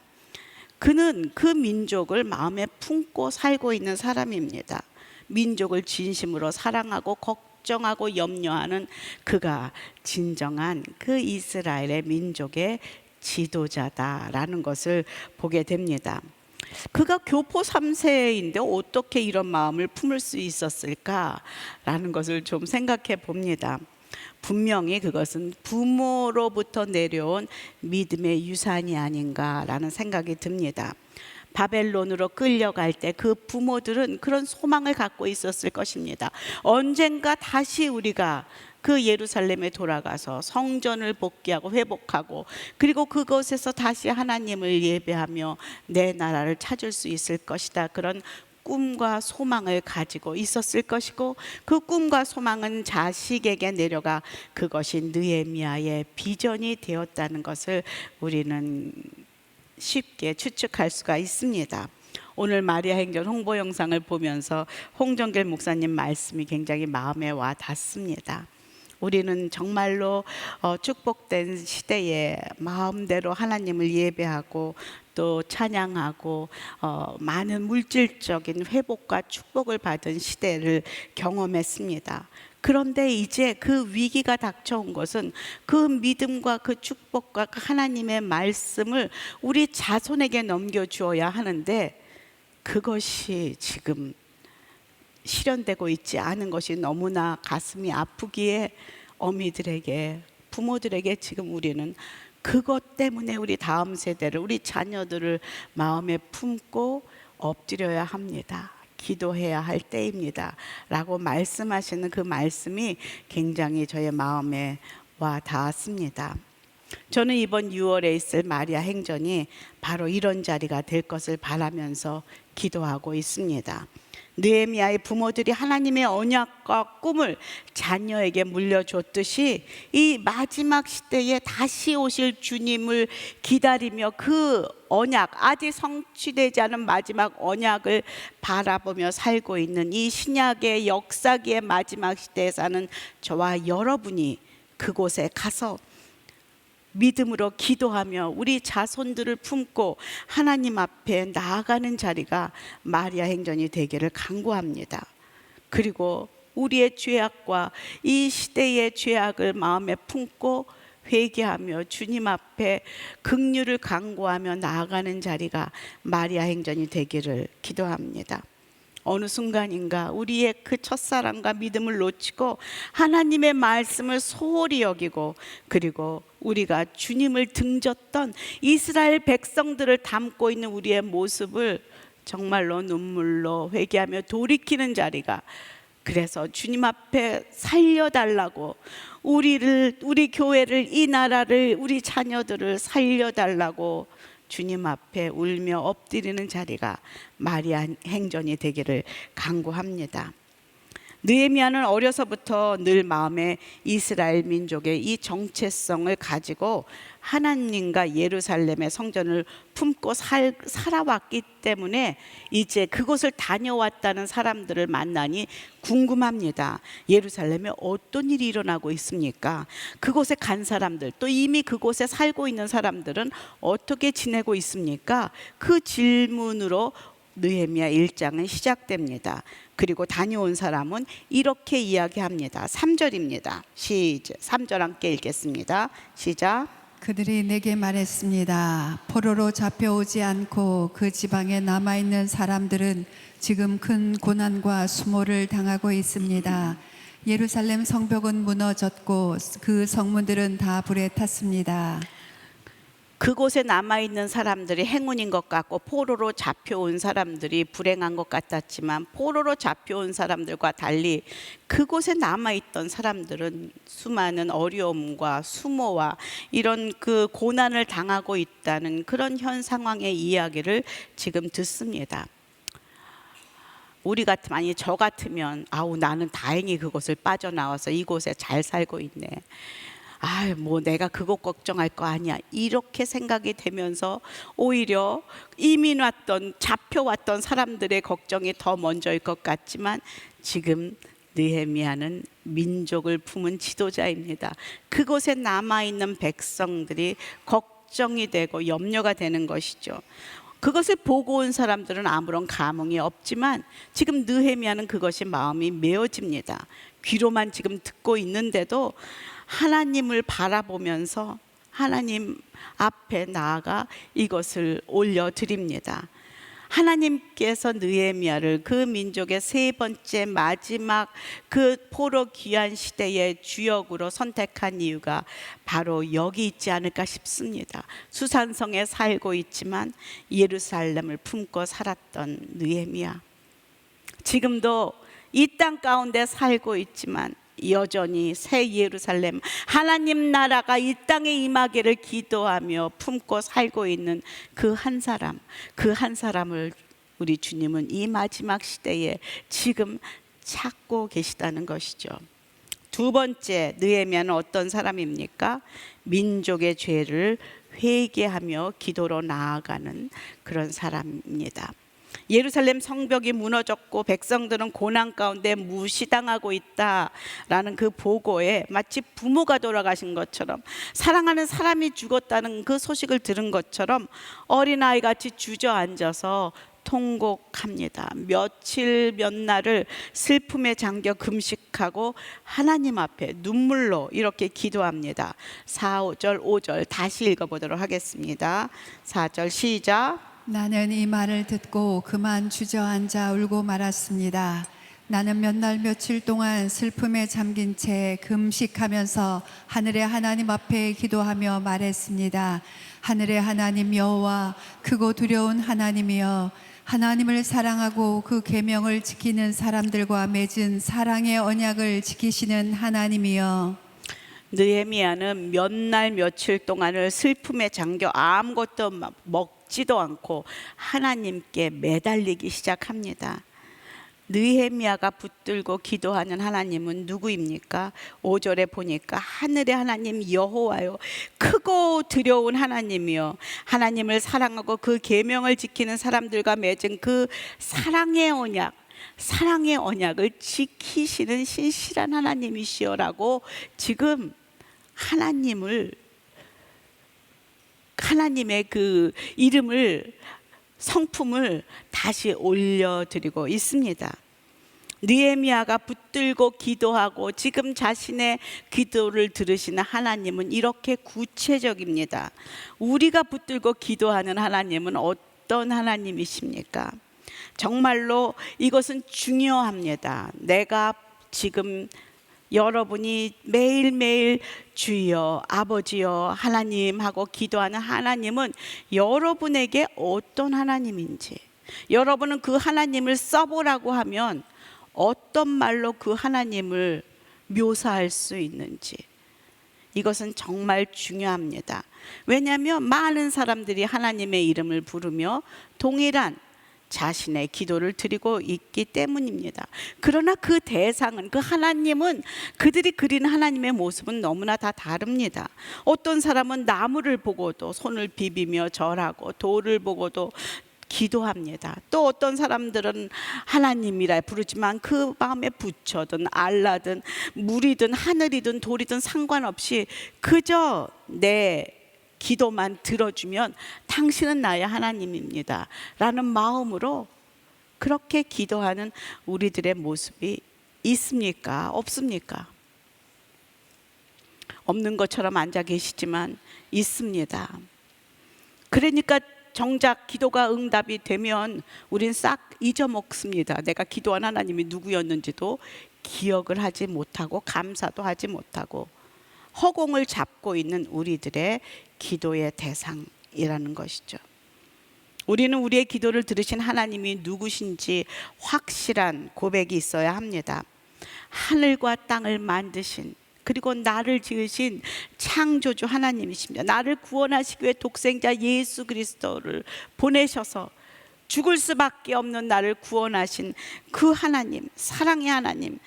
그는 그 민족을 마음에 품고 살고 있는 사람입니다. 민족을 진심으로 사랑하고 걱정하고 염려하는 그가 진정한 그 이스라엘의 민족의 지도자다라는 것을 보게 됩니다. 그가 교포 3세인데 어떻게 이런 마음을 품을 수 있었을까라는 것을 좀 생각해 봅니다. 분명히 그것은 부모로부터 내려온 믿음의 유산이 아닌가라는 생각이 듭니다. 바벨론으로 끌려갈 때 그 부모들은 그런 소망을 갖고 있었을 것입니다. 언젠가 다시 우리가 그 예루살렘에 돌아가서 성전을 복귀하고 회복하고 그리고 그곳에서 다시 하나님을 예배하며 내 나라를 찾을 수 있을 것이다. 그런 꿈과 소망을 가지고 있었을 것이고 그 꿈과 소망은 자식에게 내려가 그것이 느헤미야의 비전이 되었다는 것을 우리는 쉽게 추측할 수가 있습니다. 오늘 마리아 행전 홍보 영상을 보면서 홍정길 목사님 말씀이 굉장히 마음에 와 닿습니다. 우리는 정말로 축복된 시대에 마음대로 하나님을 예배하고 또 찬양하고 많은 물질적인 회복과 축복을 받은 시대를 경험했습니다. 그런데 이제 그 위기가 닥쳐온 것은 그 믿음과 그 축복과 그 하나님의 말씀을 우리 자손에게 넘겨주어야 하는데 그것이 지금 실현되고 있지 않은 것이 너무나 가슴이 아프기에 어미들에게, 부모들에게 지금 우리는 그것 때문에 우리 다음 세대를, 우리 자녀들을 마음에 품고 엎드려야 합니다. 기도해야 할 때입니다. 라고 말씀하시는 그 말씀이 굉장히 저의 마음에 와 닿았습니다. 저는 이번 6월에 있을 마리아 행전이 바로 이런 자리가 될 것을 바라면서 기도하고 있습니다. 느헤미야의 부모들이 하나님의 언약과 꿈을 자녀에게 물려줬듯이 이 마지막 시대에 다시 오실 주님을 기다리며 그 언약, 아직 성취되지 않은 마지막 언약을 바라보며 살고 있는 이 신약의 역사기의 마지막 시대에 사는 저와 여러분이 그곳에 가서 믿음으로 기도하며 우리 자손들을 품고 하나님 앞에 나아가는 자리가 마리아 행전이 되기를 간구합니다. 그리고 우리의 죄악과 이 시대의 죄악을 마음에 품고 회개하며 주님 앞에 긍휼을 간구하며 나아가는 자리가 마리아 행전이 되기를 기도합니다. 어느 순간인가 우리의 그 첫사랑과 믿음을 놓치고 하나님의 말씀을 소홀히 여기고, 그리고 우리가 주님을 등졌던 이스라엘 백성들을 담고 있는 우리의 모습을 정말로 눈물로 회개하며 돌이키는 자리가, 그래서 주님 앞에 살려달라고, 우리 교회를, 이 나라를, 우리 자녀들을 살려달라고 주님 앞에 울며 엎드리는 자리가 마리아 행전이 되기를 간구합니다. 느헤미야는 어려서부터 늘 마음에 이스라엘 민족의 이 정체성을 가지고 하나님과 예루살렘의 성전을 품고 살아왔기 때문에 이제 그곳을 다녀왔다는 사람들을 만나니 궁금합니다. 예루살렘에 어떤 일이 일어나고 있습니까? 그곳에 간 사람들, 또 이미 그곳에 살고 있는 사람들은 어떻게 지내고 있습니까? 그 질문으로 느헤미야 1장은 시작됩니다. 그리고 다녀온 사람은 이렇게 이야기합니다. 3절입니다. 시작. 3절 함께 읽겠습니다. 시작. 그들이 내게 말했습니다. 포로로 잡혀오지 않고 그 지방에 남아있는 사람들은 지금 큰 고난과 수모를 당하고 있습니다. 예루살렘 성벽은 무너졌고 그 성문들은 다 불에 탔습니다. 그곳에 남아있는 사람들이 행운인 것 같고 포로로 잡혀온 사람들이 불행한 것 같았지만, 포로로 잡혀온 사람들과 달리 그곳에 남아있던 사람들은 수많은 어려움과 수모와 이런 그 고난을 당하고 있다는 그런 현 상황의 이야기를 지금 듣습니다. 우리 같으면, 아니 저 같으면 아우 나는 다행히 그곳을 빠져나와서 이곳에 잘 살고 있네, 뭐 내가 그것 걱정할 거 아니야, 이렇게 생각이 되면서 오히려 이민 왔던, 잡혀왔던 사람들의 걱정이 더 먼저일 것 같지만, 지금 느헤미야는 민족을 품은 지도자입니다. 그곳에 남아있는 백성들이 걱정이 되고 염려가 되는 것이죠. 그것을 보고 온 사람들은 아무런 감흥이 없지만 지금 느헤미야는 그것이 마음이 메어집니다. 귀로만 지금 듣고 있는데도 하나님을 바라보면서 하나님 앞에 나아가 이것을 올려드립니다. 하나님께서 느헤미야를 그 민족의 세 번째 마지막 그 포로 귀환 시대의 주역으로 선택한 이유가 바로 여기 있지 않을까 싶습니다. 수산성에 살고 있지만 예루살렘을 품고 살았던 느헤미야, 지금도 이 땅 가운데 살고 있지만 여전히 새 예루살렘, 하나님 나라가 이 땅에 임하기를 기도하며 품고 살고 있는 그 한 사람, 그 한 사람을 우리 주님은 이 마지막 시대에 지금 찾고 계시다는 것이죠. 두 번째, 느헤미야는 어떤 사람입니까? 민족의 죄를 회개하며 기도로 나아가는 그런 사람입니다. 예루살렘 성벽이 무너졌고 백성들은 고난 가운데 무시당하고 있다라는 그 보고에 마치 부모가 돌아가신 것처럼, 사랑하는 사람이 죽었다는 그 소식을 들은 것처럼 어린아이같이 주저앉아서 통곡합니다. 며칠 몇 날을 슬픔에 잠겨 금식하고 하나님 앞에 눈물로 이렇게 기도합니다. 4, 5절, 5절 다시 읽어보도록 하겠습니다. 4절 시작. 나는 이 말을 듣고 그만 주저앉아 울고 말았습니다. 나는 몇 날 며칠 동안 슬픔에 잠긴 채 금식하면서 하늘의 하나님 앞에 기도하며 말했습니다. 하늘의 하나님 여호와, 크고 두려운 하나님이여, 하나님을 사랑하고 그 계명을 지키는 사람들과 맺은 사랑의 언약을 지키시는 하나님이여. 느헤미야는 몇 날 며칠 동안을 슬픔에 잠겨 아무것도 먹지도 않고 하나님께 매달리기 시작합니다. 느헤미야가 붙들고 기도하는 하나님은 누구입니까? 5절에 보니까 하늘의 하나님 여호와요, 크고 두려운 하나님이요, 하나님을 사랑하고 그 계명을 지키는 사람들과 맺은 그 사랑의 언약을 지키시는 신실한 하나님이시여라고 지금 하나님의 그 이름을, 성품을 다시 올려드리고 있습니다. 느헤미야가 붙들고 기도하고 지금 자신의 기도를 들으시는 하나님은 이렇게 구체적입니다. 우리가 붙들고 기도하는 하나님은 어떤 하나님이십니까? 정말로 이것은 중요합니다. 내가 지금 여러분이 매일매일 주여, 아버지여, 하나님 하고 기도하는 하나님은 여러분에게 어떤 하나님인지, 여러분은 그 하나님을 써보라고 하면 어떤 말로 그 하나님을 묘사할 수 있는지, 이것은 정말 중요합니다. 왜냐하면 많은 사람들이 하나님의 이름을 부르며 동일한 자신의 기도를 드리고 있기 때문입니다. 그러나 그 대상은, 그 하나님은, 그들이 그리는 하나님의 모습은 너무나 다 다릅니다. 어떤 사람은 나무를 보고도 손을 비비며 절하고 돌을 보고도 기도합니다. 또 어떤 사람들은 하나님이라 부르지만 그 마음에 부처든 알라든 물이든 하늘이든 돌이든 상관없이 그저 내 기도만 들어주면 당신은 나의 하나님입니다 라는 마음으로 그렇게 기도하는 우리들의 모습이 있습니까? 없습니까? 없는 것처럼 앉아 계시지만 있습니다. 그러니까 정작 기도가 응답이 되면 우린 싹 잊어먹습니다. 내가 기도한 하나님이 누구였는지도 기억을 하지 못하고 감사도 하지 못하고 허공을 잡고 있는 우리들의 기도의 대상이라는 것이죠. 우리는 우리의 기도를 들으신 하나님이 누구신지 확실한 고백이 있어야 합니다. 하늘과 땅을 만드신, 그리고 나를 지으신 창조주 하나님이십니다. 나를 구원하시기 위해 독생자 예수 그리스도를 보내셔서 죽을 수밖에 없는 나를 구원하신 그 하나님, 사랑의 하나님,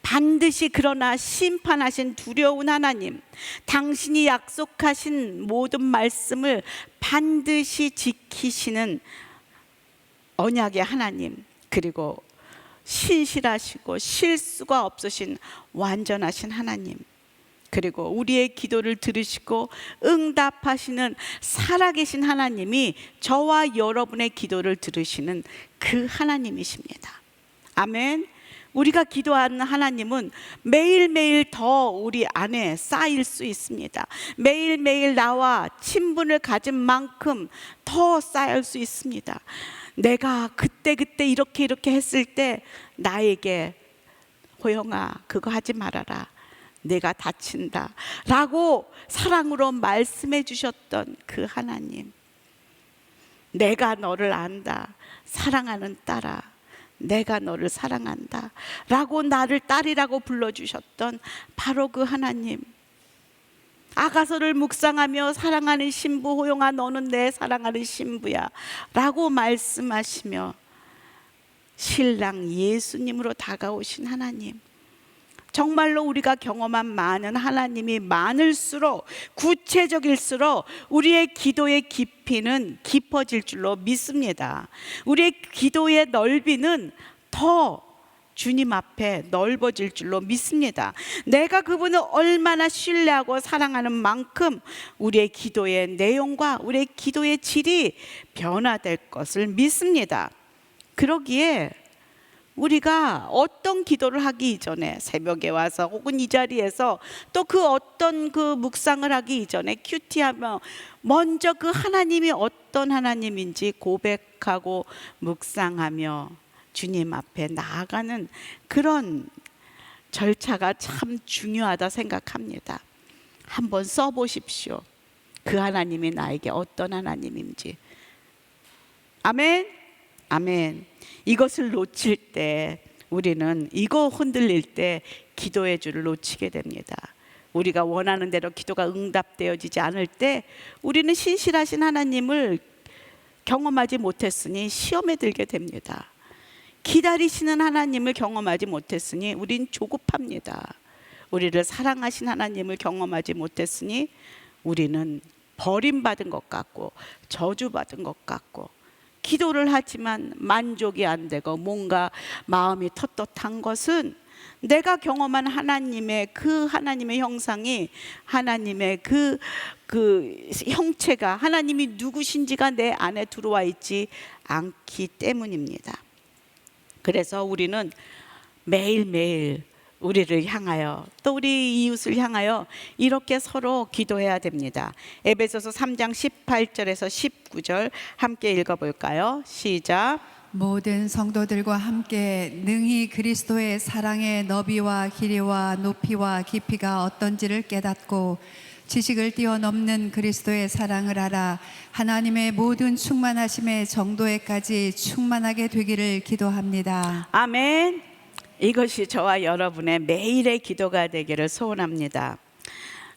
반드시 그러나 심판하신 두려운 하나님, 당신이 약속하신 모든 말씀을 반드시 지키시는 언약의 하나님, 그리고 신실하시고 실수가 없으신 완전하신 하나님, 그리고 우리의 기도를 들으시고 응답하시는 살아계신 하나님이 저와 여러분의 기도를 들으시는 그 하나님이십니다. 아멘. 우리가 기도하는 하나님은 매일매일 더 우리 안에 쌓일 수 있습니다. 매일매일 나와 친분을 가진 만큼 더 쌓일 수 있습니다. 내가 그때 이렇게 했을 때 나에게 호영아 그거 하지 말아라, 내가 다친다 라고 사랑으로 말씀해 주셨던 그 하나님, 내가 너를 안다, 사랑하는 딸아 내가 너를 사랑한다 라고 나를 딸이라고 불러주셨던 바로 그 하나님, 아가서를 묵상하며 사랑하는 신부 호용아 너는 내 사랑하는 신부야 라고 말씀하시며 신랑 예수님으로 다가오신 하나님, 정말로 우리가 경험한 많은 하나님이 많을수록, 구체적일수록 우리의 기도의 깊이는 깊어질 줄로 믿습니다. 우리의 기도의 넓이는 더 주님 앞에 넓어질 줄로 믿습니다. 내가 그분을 얼마나 신뢰하고 사랑하는 만큼 우리의 기도의 내용과 우리의 기도의 질이 변화될 것을 믿습니다. 그러기에 우리가 어떤 기도를 하기 이전에 새벽에 와서 혹은 이 자리에서 또 그 어떤 그 묵상을 하기 이전에 큐티하며 먼저 그 하나님이 어떤 하나님인지 고백하고 묵상하며 주님 앞에 나아가는 그런 절차가 참 중요하다 생각합니다. 한번 써보십시오. 그 하나님이 나에게 어떤 하나님인지. 아멘. 아멘. 이것을 놓칠 때 우리는 이거 흔들릴 때 기도의 줄을 놓치게 됩니다. 우리가 원하는 대로 기도가 응답되어지지 않을 때 우리는 신실하신 하나님을 경험하지 못했으니 시험에 들게 됩니다. 기다리시는 하나님을 경험하지 못했으니 우린 조급합니다. 우리를 사랑하신 하나님을 경험하지 못했으니 우리는 버림받은 것 같고 저주받은 것 같고 기도를 하지만 만족이 안 되고 뭔가 마음이 텁텁한 것은 내가 경험한 하나님의 그 하나님의 형상이 하나님의 그 형체가 하나님이 누구신지가 내 안에 들어와 있지 않기 때문입니다. 그래서 우리는 매일매일 우리를 향하여 또 우리 이웃을 향하여 이렇게 서로 기도해야 됩니다. 에베소서 3장 18절에서 19절 함께 읽어볼까요? 시작. 모든 성도들과 함께 능히 그리스도의 사랑의 너비와 길이와 높이와 깊이가 어떤지를 깨닫고 지식을 뛰어넘는 그리스도의 사랑을 알아 하나님의 모든 충만하심의 정도에까지 충만하게 되기를 기도합니다. 아멘. 이것이 저와 여러분의 매일의 기도가 되기를 소원합니다.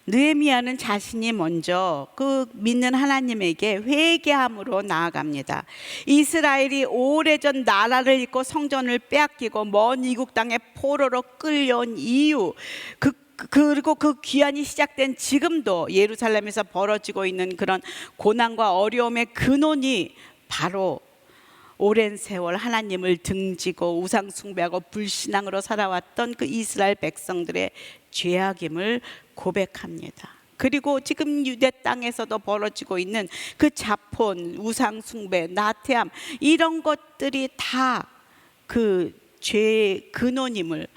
느헤미야는 자신이 먼저 그 믿는 하나님에게 회개함으로 나아갑니다. 이스라엘이 오래전 나라를 잃고 성전을 빼앗기고 먼 이국 땅에 포로로 끌려온 이유, 그리고 그 귀환이 시작된 지금도 예루살렘에서 벌어지고 있는 그런 고난과 어려움의 근원이 바로 오랜 세월 하나님을 등지고 우상 숭배하고 불신앙으로 살아왔던 그 이스라엘 백성들의 죄악임을 고백합니다. 그리고 지금 유대 땅에서도 벌어지고 있는 그 자폰, 우상 숭배, 나태함 이런 것들이 다 그 죄의 근원임을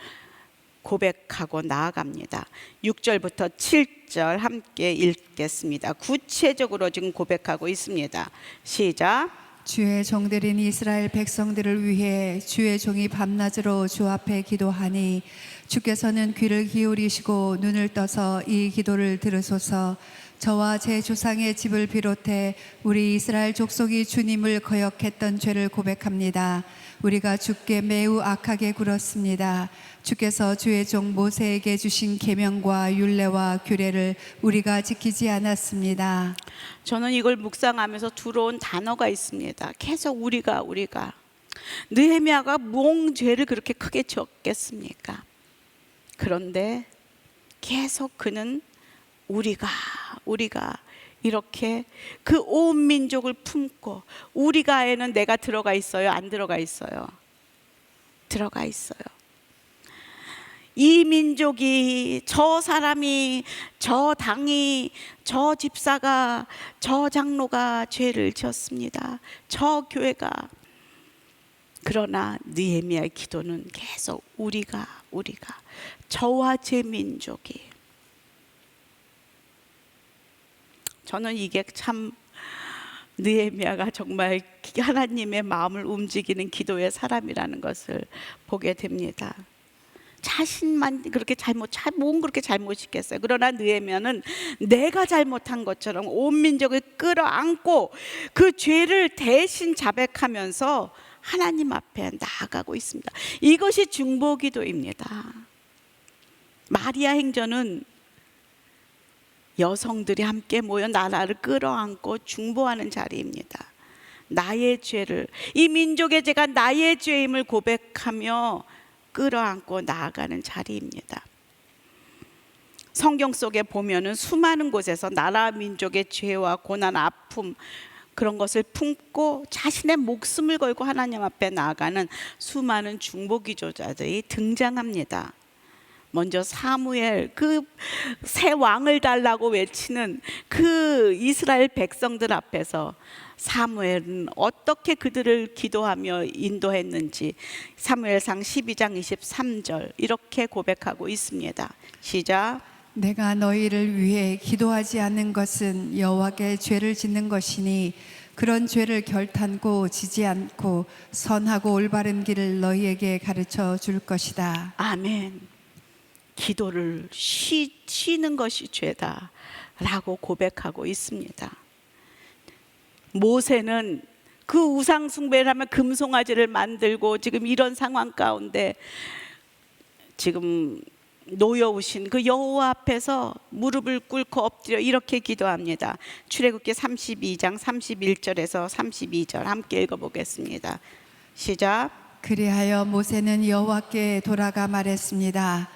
고백하고 나아갑니다. 6절부터 7절 함께 읽겠습니다. 구체적으로 지금 고백하고 있습니다. 시작. 주의 종들인 이스라엘 백성들을 위해 주의 종이 밤낮으로 주 앞에 기도하니 주께서는 귀를 기울이시고 눈을 떠서 이 기도를 들으소서. 저와 제 조상의 집을 비롯해 우리 이스라엘 족속이 주님을 거역했던 죄를 고백합니다. 우리가 주께 매우 악하게 굴었습니다. 주께서 주의 종 모세에게 주신 계명과 율례와 규례를 우리가 지키지 않았습니다. 저는 이걸 묵상하면서 들어온 단어가 있습니다. 계속 우리가 느헤미야가 뭔 죄를 그렇게 크게 지었겠습니까? 그런데 계속 그는 우리가 이렇게 그 온 민족을 품고 우리가에는 내가 들어가 있어요? 안 들어가 있어요? 들어가 있어요. 이 민족이, 저 사람이, 저 당이, 저 집사가, 저 장로가 죄를 지었습니다. 저 교회가. 그러나 느헤미야의 기도는 계속 우리가 저와 제 민족이. 저는 이게 참 느헤미야가 정말 하나님의 마음을 움직이는 기도의 사람이라는 것을 보게 됩니다. 자신만 그렇게 뭔 그렇게 잘못이겠어요. 그러나 느헤미야는 내가 잘못한 것처럼 온 민족을 끌어안고 그 죄를 대신 자백하면서 하나님 앞에 나아가고 있습니다. 이것이 중보기도입니다. 마리아 행전은 여성들이 함께 모여 나라를 끌어안고 중보하는 자리입니다. 나의 죄를, 이 민족의 죄가 나의 죄임을 고백하며 끌어안고 나아가는 자리입니다. 성경 속에 보면은 수많은 곳에서 나라 민족의 죄와 고난, 아픔 그런 것을 품고 자신의 목숨을 걸고 하나님 앞에 나아가는 수많은 중보기도자들이 등장합니다. 먼저 사무엘, 그 새 왕을 달라고 외치는 그 이스라엘 백성들 앞에서 사무엘은 어떻게 그들을 기도하며 인도했는지 사무엘상 12장 23절 이렇게 고백하고 있습니다. 시작. 내가 너희를 위해 기도하지 않는 것은 여호와께 죄를 짓는 것이니 그런 죄를 결탄고 지지 않고 선하고 올바른 길을 너희에게 가르쳐 줄 것이다. 아멘. 기도를 쉬는 것이 죄다라고 고백하고 있습니다. 모세는 그 우상 숭배를 하면 금송아지를 만들고 지금 이런 상황 가운데 지금 노여우신 그 여호와 앞에서 무릎을 꿇고 엎드려 이렇게 기도합니다. 출애굽기 32장 31절에서 32절 함께 읽어보겠습니다. 시작. 그리하여 모세는 여호와께 돌아가 말했습니다.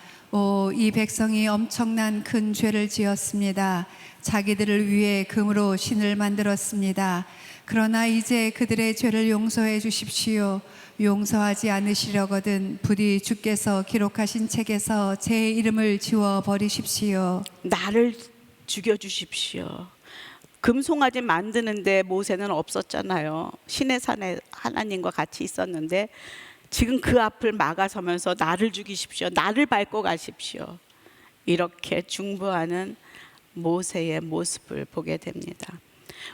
이 백성이 엄청난 큰 죄를 지었습니다. 자기들을 위해 금으로 신을 만들었습니다. 그러나 이제 그들의 죄를 용서해 주십시오. 용서하지 않으시려거든 부디 주께서 기록하신 책에서 제 이름을 지워 버리십시오. 나를 죽여주십시오. 금송아지 만드는데 모세는 없었잖아요. 신의 산에 하나님과 같이 있었는데 지금 그 앞을 막아서면서 나를 죽이십시오. 나를 밟고 가십시오. 이렇게 중보하는 모세의 모습을 보게 됩니다.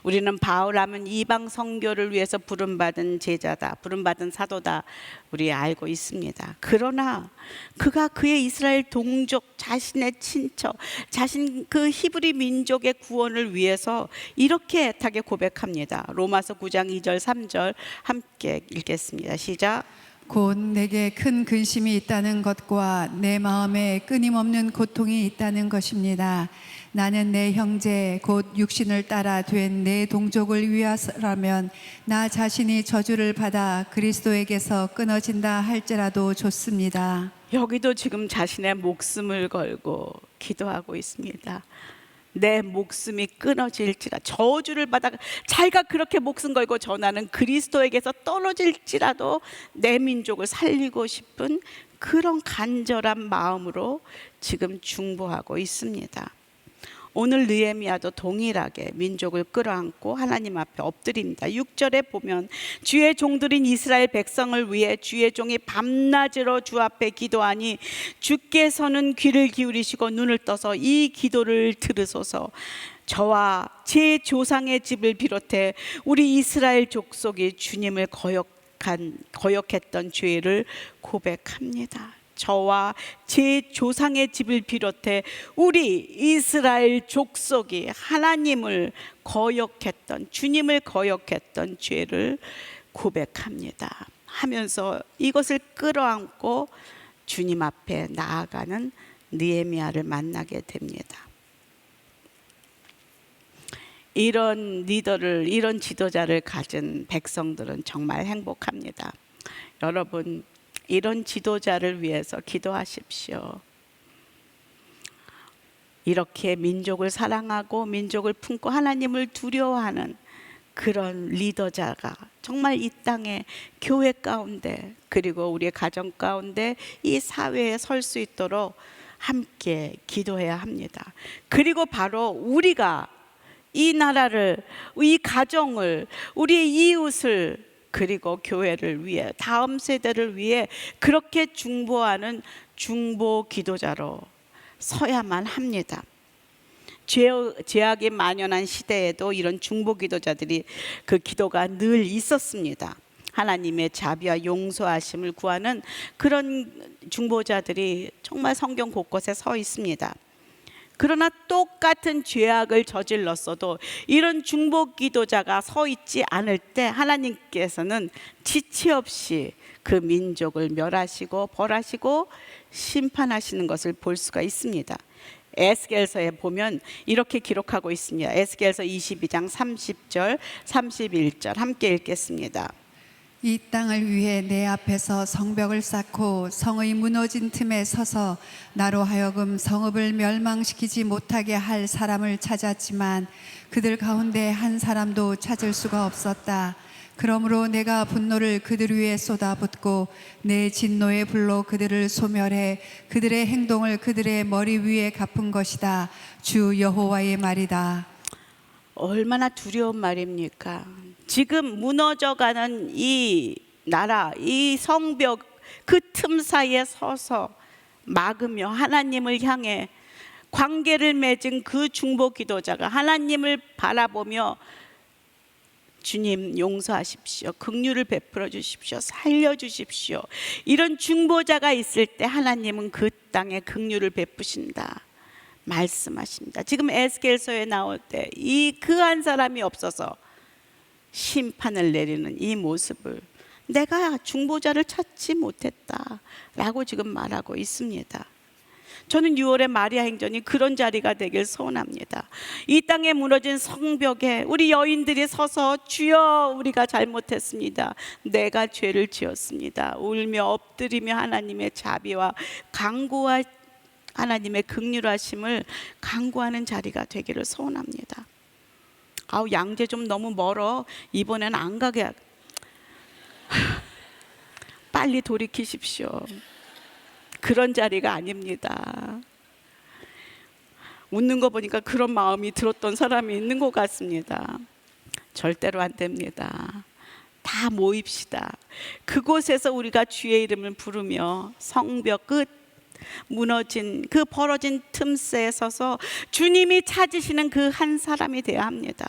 우리는 바울하면 이방 선교를 위해서 부름받은 제자다, 부름받은 사도다 우리 알고 있습니다. 그러나 그가 그의 이스라엘 동족, 자신의 친척, 자신 그 히브리 민족의 구원을 위해서 이렇게 애타게 고백합니다. 로마서 9장 2절 3절 함께 읽겠습니다. 시작. 곧 내게 큰 근심이 있다는 것과 내 마음에 끊임없는 고통이 있다는 것입니다. 나는 내 형제 곧 육신을 따라 된 내 동족을 위하여라면 나 자신이 저주를 받아 그리스도에게서 끊어진다 할지라도 좋습니다. 여기도 지금 자신의 목숨을 걸고 기도하고 있습니다. 내 목숨이 끊어질지라, 저주를 받아 자기가 그렇게 목숨 걸고 전하는 그리스도에게서 떨어질지라도 내 민족을 살리고 싶은 그런 간절한 마음으로 지금 중보하고 있습니다. 오늘 느헤미야도 동일하게 민족을 끌어안고 하나님 앞에 엎드립니다. 6절에 보면 주의 종들인 이스라엘 백성을 위해 주의 종이 밤낮으로 주 앞에 기도하니 주께서는 귀를 기울이시고 눈을 떠서 이 기도를 들으소서. 저와 제 조상의 집을 비롯해 우리 이스라엘 족속이 주님을 거역했던 죄를 고백합니다. 저와 제 조상의 집을 비롯해 우리 이스라엘 족속이 하나님을 거역했던, 주님을 거역했던 죄를 고백합니다. 하면서 이것을 끌어안고 주님 앞에 나아가는 느헤미야를 만나게 됩니다. 이런 리더를, 이런 지도자를 가진 백성들은 정말 행복합니다. 여러분, 이런 지도자를 위해서 기도하십시오. 이렇게 민족을 사랑하고 민족을 품고 하나님을 두려워하는 그런 리더자가 정말 이 땅에, 교회 가운데, 그리고 우리의 가정 가운데 이 사회에 설 수 있도록 함께 기도해야 합니다. 그리고 바로 우리가 이 나라를, 이 가정을, 우리의 이웃을, 그리고 교회를 위해, 다음 세대를 위해 그렇게 중보하는 중보 기도자로 서야만 합니다. 죄악이 만연한 시대에도 이런 중보 기도자들이, 그 기도가 늘 있었습니다. 하나님의 자비와 용서하심을 구하는 그런 중보자들이 정말 성경 곳곳에 서 있습니다. 그러나 똑같은 죄악을 저질렀어도 이런 중보 기도자가 서 있지 않을 때 하나님께서는 지체 없이 그 민족을 멸하시고 벌하시고 심판하시는 것을 볼 수가 있습니다. 에스겔서에 보면 이렇게 기록하고 있습니다. 에스겔서 22장 30절 31절 함께 읽겠습니다. 이 땅을 위해 내 앞에서 성벽을 쌓고 성의 무너진 틈에 서서 나로 하여금 성읍을 멸망시키지 못하게 할 사람을 찾았지만 그들 가운데 한 사람도 찾을 수가 없었다. 그러므로 내가 분노를 그들 위에 쏟아붓고 내 진노의 불로 그들을 소멸해 그들의 행동을 그들의 머리 위에 갚은 것이다. 주 여호와의 말이다. 얼마나 두려운 말입니까? 지금 무너져가는 이 나라, 이 성벽 그 틈 사이에 서서 막으며 하나님을 향해 관계를 맺은 그 중보 기도자가 하나님을 바라보며 주님 용서하십시오. 긍휼을 베풀어 주십시오. 살려 주십시오. 이런 중보자가 있을 때 하나님은 그 땅에 긍휼을 베푸신다 말씀하십니다. 지금 에스겔서에 나올 때 이 그 한 사람이 없어서 심판을 내리는 이 모습을 내가 중보자를 찾지 못했다라고 지금 말하고 있습니다. 저는 6월의 마리아 행전이 그런 자리가 되길 소원합니다. 이 땅에 무너진 성벽에 우리 여인들이 서서 주여 우리가 잘못했습니다. 내가 죄를 지었습니다. 울며 엎드리며 하나님의 자비와 강구와 하나님의 긍휼하심을 강구하는 자리가 되기를 소원합니다. 아우 양재 좀 너무 멀어. 이번엔 안 가게. 빨리 돌이키십시오. 그런 자리가 아닙니다. 웃는 거 보니까 그런 마음이 들었던 사람이 있는 것 같습니다. 절대로 안 됩니다. 다 모입시다. 그곳에서 우리가 주의 이름을 부르며 성벽 끝 무너진 그 벌어진 틈새에 서서 주님이 찾으시는 그 한 사람이 되어야 합니다.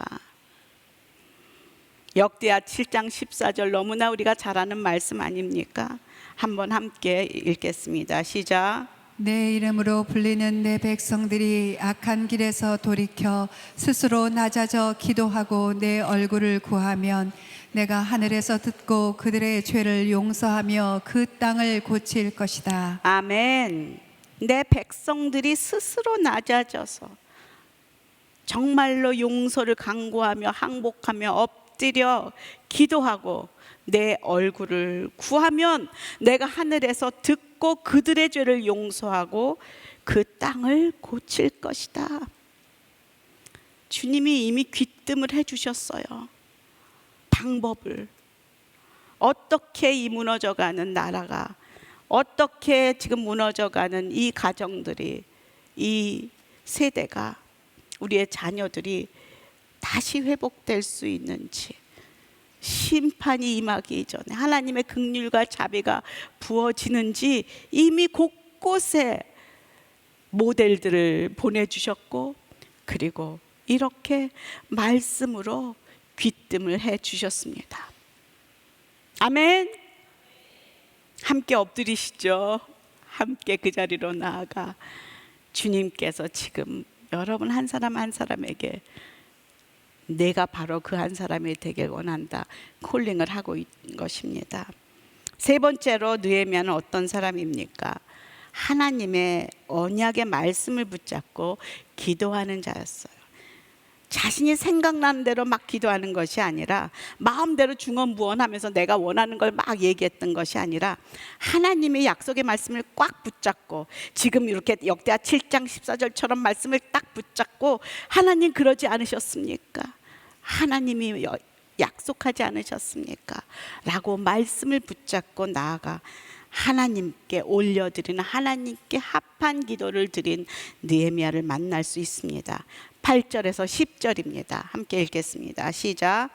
역대하 7장 14절 너무나 우리가 잘 아는 말씀 아닙니까? 한번 함께 읽겠습니다. 시작. 내 이름으로 불리는 내 백성들이 악한 길에서 돌이켜 스스로 낮아져 기도하고 내 얼굴을 구하면 내가 하늘에서 듣고 그들의 죄를 용서하며 그 땅을 고칠 것이다. 아멘. 내 백성들이 스스로 낮아져서 정말로 용서를 간구하며 항복하며 엎드려 기도하고 내 얼굴을 구하면 내가 하늘에서 듣고 그들의 죄를 용서하고 그 땅을 고칠 것이다. 주님이 이미 귀뜸을 해주셨어요. 방법을. 어떻게 이 무너져가는 나라가, 어떻게 지금 무너져가는 이 가정들이, 이 세대가, 우리의 자녀들이 다시 회복될 수 있는지, 심판이 임하기 전에 하나님의 긍휼과 자비가 부어지는지 이미 곳곳에 모델들을 보내주셨고, 그리고 이렇게 말씀으로 귀뜸을 해주셨습니다. 아멘. 함께 엎드리시죠. 함께 그 자리로 나아가 주님께서 지금 여러분 한 사람 한 사람에게 내가 바로 그 한 사람이 되길 원한다 콜링을 하고 있는 것입니다. 세 번째로 느헤미야는 어떤 사람입니까? 하나님의 언약의 말씀을 붙잡고 기도하는 자였어요. 자신이 생각나는 대로 막 기도하는 것이 아니라 마음대로 중언부언하면서 내가 원하는 걸 막 얘기했던 것이 아니라 하나님의 약속의 말씀을 꽉 붙잡고, 지금 이렇게 역대하 7장 14절처럼 말씀을 딱 붙잡고, 하나님 그러지 않으셨습니까? 하나님이 약속하지 않으셨습니까? 라고 말씀을 붙잡고 나아가 하나님께 올려드리는, 하나님께 합한 기도를 드린 느헤미야를 만날 수 있습니다. 8절에서 10절입니다. 함께 읽겠습니다. 시작.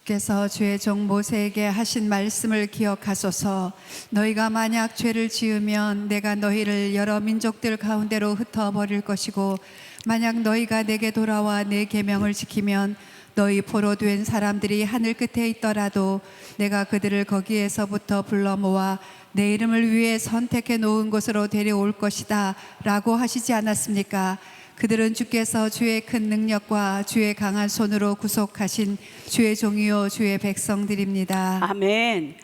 께서 주의 종 모세에게 하신 말씀을 기억하소서. 너희가 만약 죄를 지으면 내가 너희를 여러 민족들 가운데로 흩어버릴 것이고, 만약 너희가 내게 돌아와 내 계명을 지키면 너희 포로된 사람들이 하늘 끝에 있더라도 내가 그들을 거기에서부터 불러 모아 내 이름을 위해 선택해 놓은 곳으로 데려올 것이다 라고 하시지 않았습니까? 그들은 주께서 주의 큰 능력과 주의 강한 손으로 구속하신 주의 종이요 주의 백성들입니다. 아멘.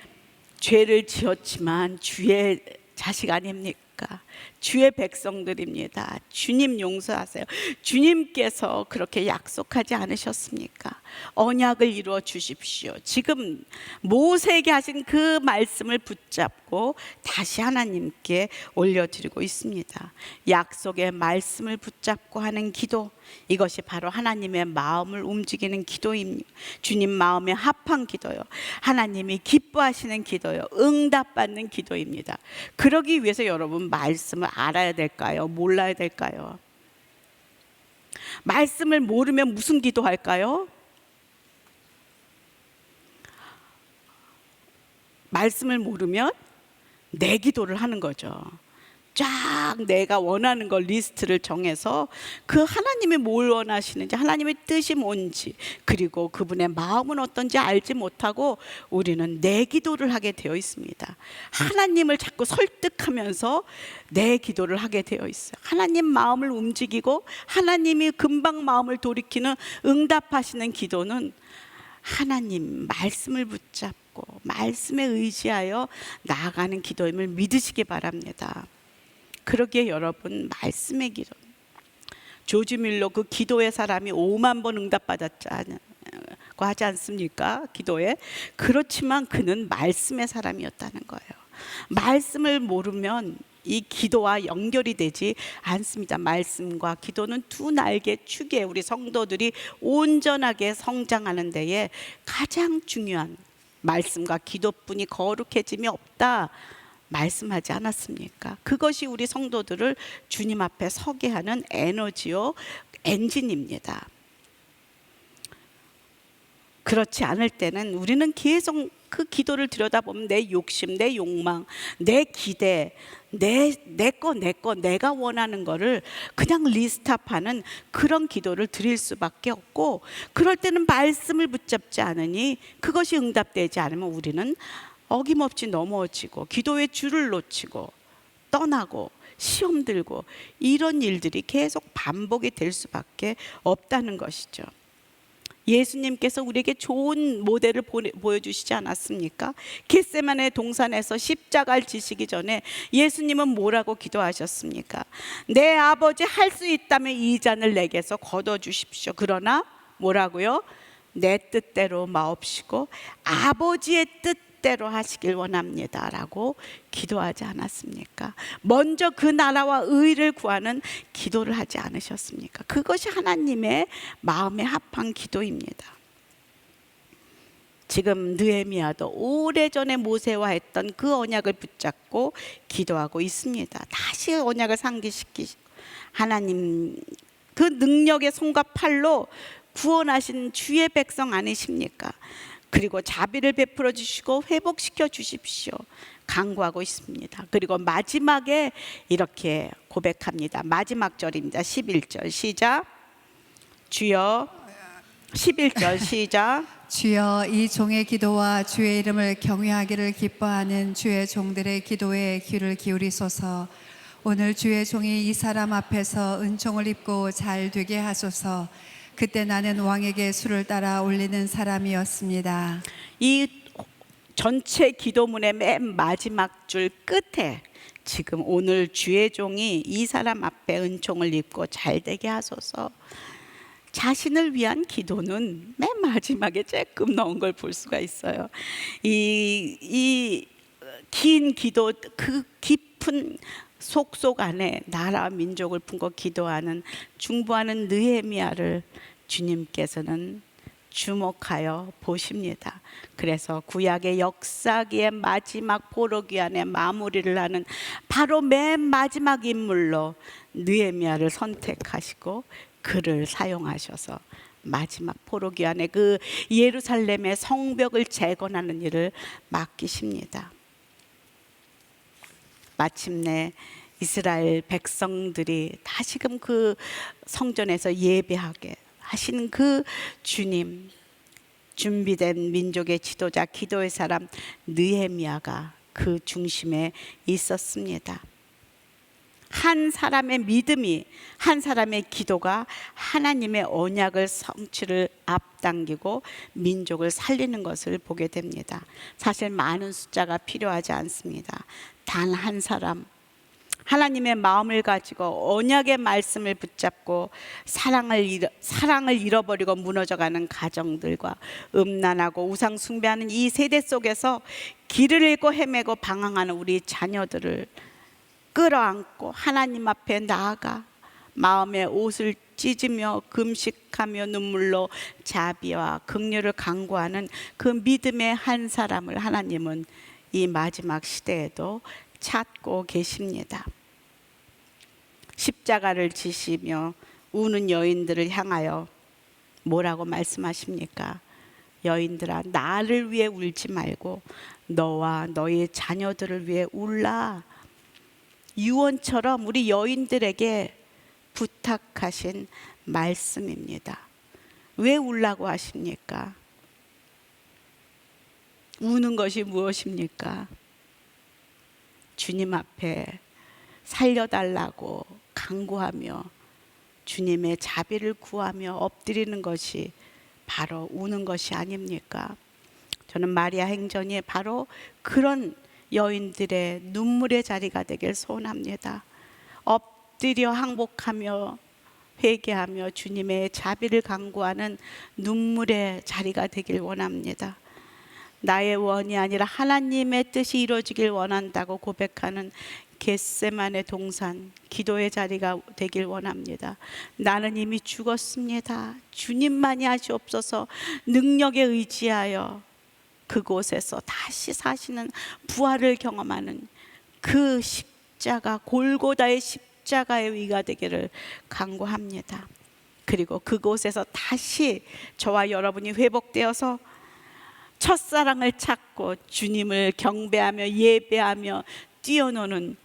죄를 지었지만 주의 자식 아닙니까? 주의 백성들입니다. 주님 용서하세요. 주님께서 그렇게 약속하지 않으셨습니까? 언약을 이루어 주십시오. 지금 모세에게 하신 그 말씀을 붙잡고 다시 하나님께 올려드리고 있습니다. 약속의 말씀을 붙잡고 하는 기도, 이것이 바로 하나님의 마음을 움직이는 기도입니다. 주님 마음에 합한 기도요, 하나님이 기뻐하시는 기도요, 응답받는 기도입니다. 그러기 위해서 여러분 말씀을 알아야 될까요? 몰라야 될까요? 말씀을 모르면 무슨 기도할까요? 말씀을 모르면 내 기도를 하는 거죠. 쫙 내가 원하는 걸 리스트를 정해서 그 하나님이 뭘 원하시는지, 하나님의 뜻이 뭔지, 그리고 그분의 마음은 어떤지 알지 못하고 우리는 내 기도를 하게 되어 있습니다. 하나님을 자꾸 설득하면서 내 기도를 하게 되어 있어요. 하나님 마음을 움직이고 하나님이 금방 마음을 돌이키는 응답하시는 기도는 하나님 말씀을 붙잡고 말씀에 의지하여 나아가는 기도임을 믿으시기 바랍니다. 그러기에 여러분, 말씀의 기도, 조지 밀러 그 기도의 사람이 5만 번 응답받았다고 하지 않습니까? 기도에. 그렇지만 그는 말씀의 사람이었다는 거예요. 말씀을 모르면 이 기도와 연결이 되지 않습니다. 말씀과 기도는 두 날개 축에 우리 성도들이 온전하게 성장하는 데에 가장 중요한, 말씀과 기도뿐이 거룩해짐이 없다 말씀하지 않았습니까? 그것이 우리 성도들을 주님 앞에 서게 하는 에너지요, 엔진입니다. 그렇지 않을 때는 우리는 계속 그 기도를 들여다보면 내 욕심, 내 욕망, 내 기대, 내 거, 내가 원하는 거를 그냥 리스트업하는 그런 기도를 드릴 수밖에 없고, 그럴 때는 말씀을 붙잡지 않으니 그것이 응답되지 않으면 우리는 어김없이 넘어지고 기도의 줄을 놓치고 떠나고 시험 들고 이런 일들이 계속 반복이 될 수밖에 없다는 것이죠. 예수님께서 우리에게 좋은 모델을 보여주시지 않았습니까? 겟세마네 동산에서 십자가를 지시기 전에 예수님은 뭐라고 기도하셨습니까? 내 아버지, 할 수 있다면 이 잔을 내게서 거둬주십시오. 그러나 뭐라고요? 내 뜻대로 마옵시고 아버지의 뜻대로 하시길 원합니다 라고 기도하지 않았습니까? 먼저 그 나라와 의를 구하는 기도를 하지 않으셨습니까? 그것이 하나님의 마음에 합한 기도입니다. 지금 느헤미야도 오래전에 모세와 했던 그 언약을 붙잡고 기도하고 있습니다. 다시 언약을 상기시키시고 하나님 그 능력의 손과 팔로 구원하신 주의 백성 아니십니까? 그리고 자비를 베풀어 주시고 회복시켜 주십시오 간구하고 있습니다. 그리고 마지막에 이렇게 고백합니다. 마지막 절입니다. 11절 시작. 주여, 11절 시작. 주여, 이 종의 기도와 주의 이름을 경외하기를 기뻐하는 주의 종들의 기도에 귀를 기울이소서. 오늘 주의 종이 이 사람 앞에서 은총을 입고 잘 되게 하소서. 그때 나는 왕에게 술을 따라 올리는 사람이었습니다. 이 전체 기도문의 맨 마지막 줄 끝에 지금 오늘 주의 종이 이 사람 앞에 은총을 입고 잘 되게 하소서. 자신을 위한 기도는 맨 마지막에 조금 넣은 걸 볼 수가 있어요. 이 긴 기도, 그 깊은 속속 안에 나라 민족을 품고 기도하는 중보하는 느헤미야를 주님께서는 주목하여 보십니다. 그래서 구약의 역사기의 마지막 포로기한의 마무리를 하는 바로 맨 마지막 인물로 느헤미야를 선택하시고 그를 사용하셔서 마지막 포로기한의 그 예루살렘의 성벽을 재건하는 일을 맡기십니다. 마침내 이스라엘 백성들이 다시금 그 성전에서 예배하게 하시는 그 주님, 준비된 민족의 지도자, 기도의 사람 느헤미야가 그 중심에 있었습니다. 한 사람의 믿음이, 한 사람의 기도가 하나님의 언약을 성취를 앞당기고 민족을 살리는 것을 보게 됩니다. 사실 많은 숫자가 필요하지 않습니다. 단 한 사람, 하나님의 마음을 가지고 언약의 말씀을 붙잡고 사랑을 잃어버리고 무너져가는 가정들과 음란하고 우상 숭배하는 이 세대 속에서 길을 잃고 헤매고 방황하는 우리 자녀들을 끌어안고 하나님 앞에 나아가 마음의 옷을 찢으며 금식하며 눈물로 자비와 긍휼을 간구하는 그 믿음의 한 사람을 하나님은 이 마지막 시대에도 찾고 계십니다. 십자가를 지시며 우는 여인들을 향하여 뭐라고 말씀하십니까? 여인들아, 나를 위해 울지 말고 너와 너의 자녀들을 위해 울라. 유언처럼 우리 여인들에게 부탁하신 말씀입니다. 왜 울라고 하십니까? 우는 것이 무엇입니까? 주님 앞에 살려달라고 간구하며 주님의 자비를 구하며 엎드리는 것이 바로 우는 것이 아닙니까? 저는 마리아 행전이 바로 그런 여인들의 눈물의 자리가 되길 소원합니다. 엎드려 항복하며 회개하며 주님의 자비를 간구하는 눈물의 자리가 되길 원합니다. 나의 원이 아니라 하나님의 뜻이 이루어지길 원한다고 고백하는 겟세마네 동산 기도의 자리가 되길 원합니다. 나는 이미 죽었습니다. 주님만이 하시옵소서. 능력에 의지하여 그곳에서 다시 사시는 부활을 경험하는 그 십자가, 골고다의 십자가의 위가 되기를 간구합니다. 그리고 그곳에서 다시 저와 여러분이 회복되어서 첫사랑을 찾고 주님을 경배하며 예배하며 뛰어노는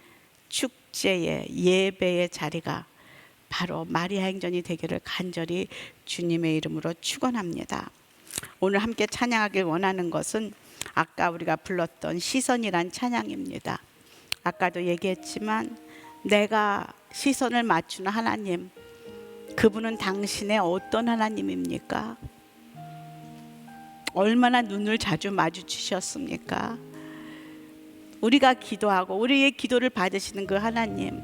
축제의 예배의 자리가 바로 마리아 행전이 되기를 간절히 주님의 이름으로 축원합니다. 오늘 함께 찬양하길 원하는 것은 아까 우리가 불렀던 시선이란 찬양입니다. 아까도 얘기했지만 내가 시선을 맞추는 하나님, 그분은 당신의 어떤 하나님입니까? 얼마나 눈을 자주 마주치셨습니까? 우리가 기도하고 우리의 기도를 받으시는 그 하나님,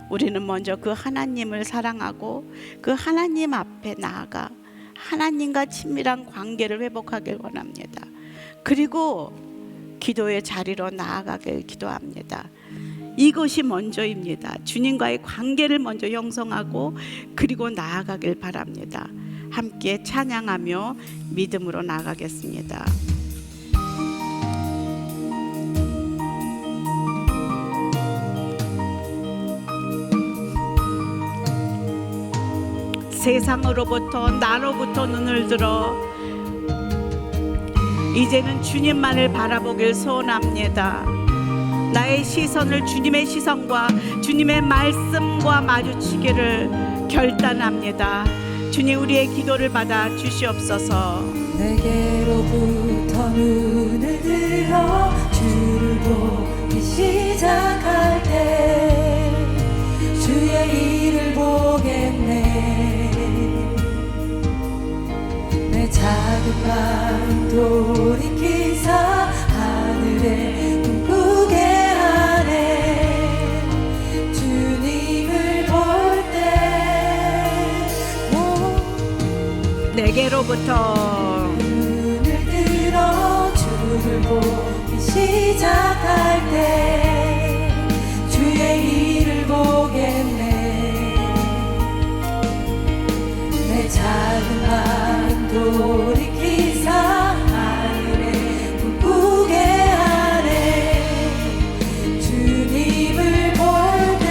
우리는 먼저 그 하나님을 사랑하고 그 하나님 앞에 나아가 하나님과 친밀한 관계를 회복하길 원합니다. 그리고 기도의 자리로 나아가길 기도합니다. 이것이 먼저입니다. 주님과의 관계를 먼저 형성하고 그리고 나아가길 바랍니다. 함께 찬양하며 믿음으로 나아가겠습니다. 세상으로부터 나로부터 눈을 들어 이제는 주님만을 바라보길 소원합니다. 나의 시선을 주님의 시선과 주님의 말씀과 마주치기를 결단합니다. 주님, 우리의 기도를 받아 주시옵소서. 내게로부터 눈을 들어 주를 보기 시작할 때 주의 일을 보겠네. 내 작은 마음 돌이키사 하늘에 꿈꾸게 하네. 주님을 볼 때 내게로부터 눈을 들어 주를 보기 시작할 때 주의 일을 보겠네. 내 작은 마음 돌이키사 하늘에 꿈꾸게 하네. 주님을 볼 때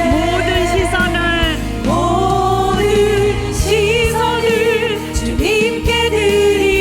모든 시선을 주님께 드리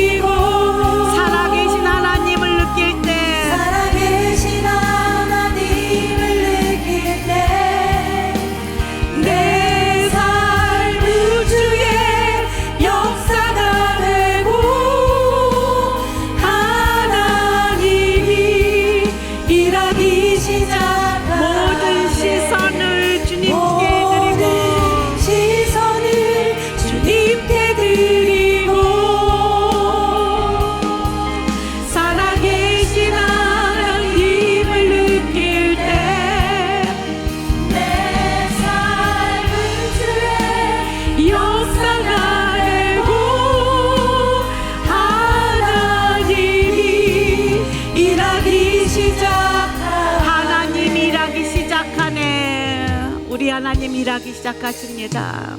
우리 하나님 일하기 시작하십니다.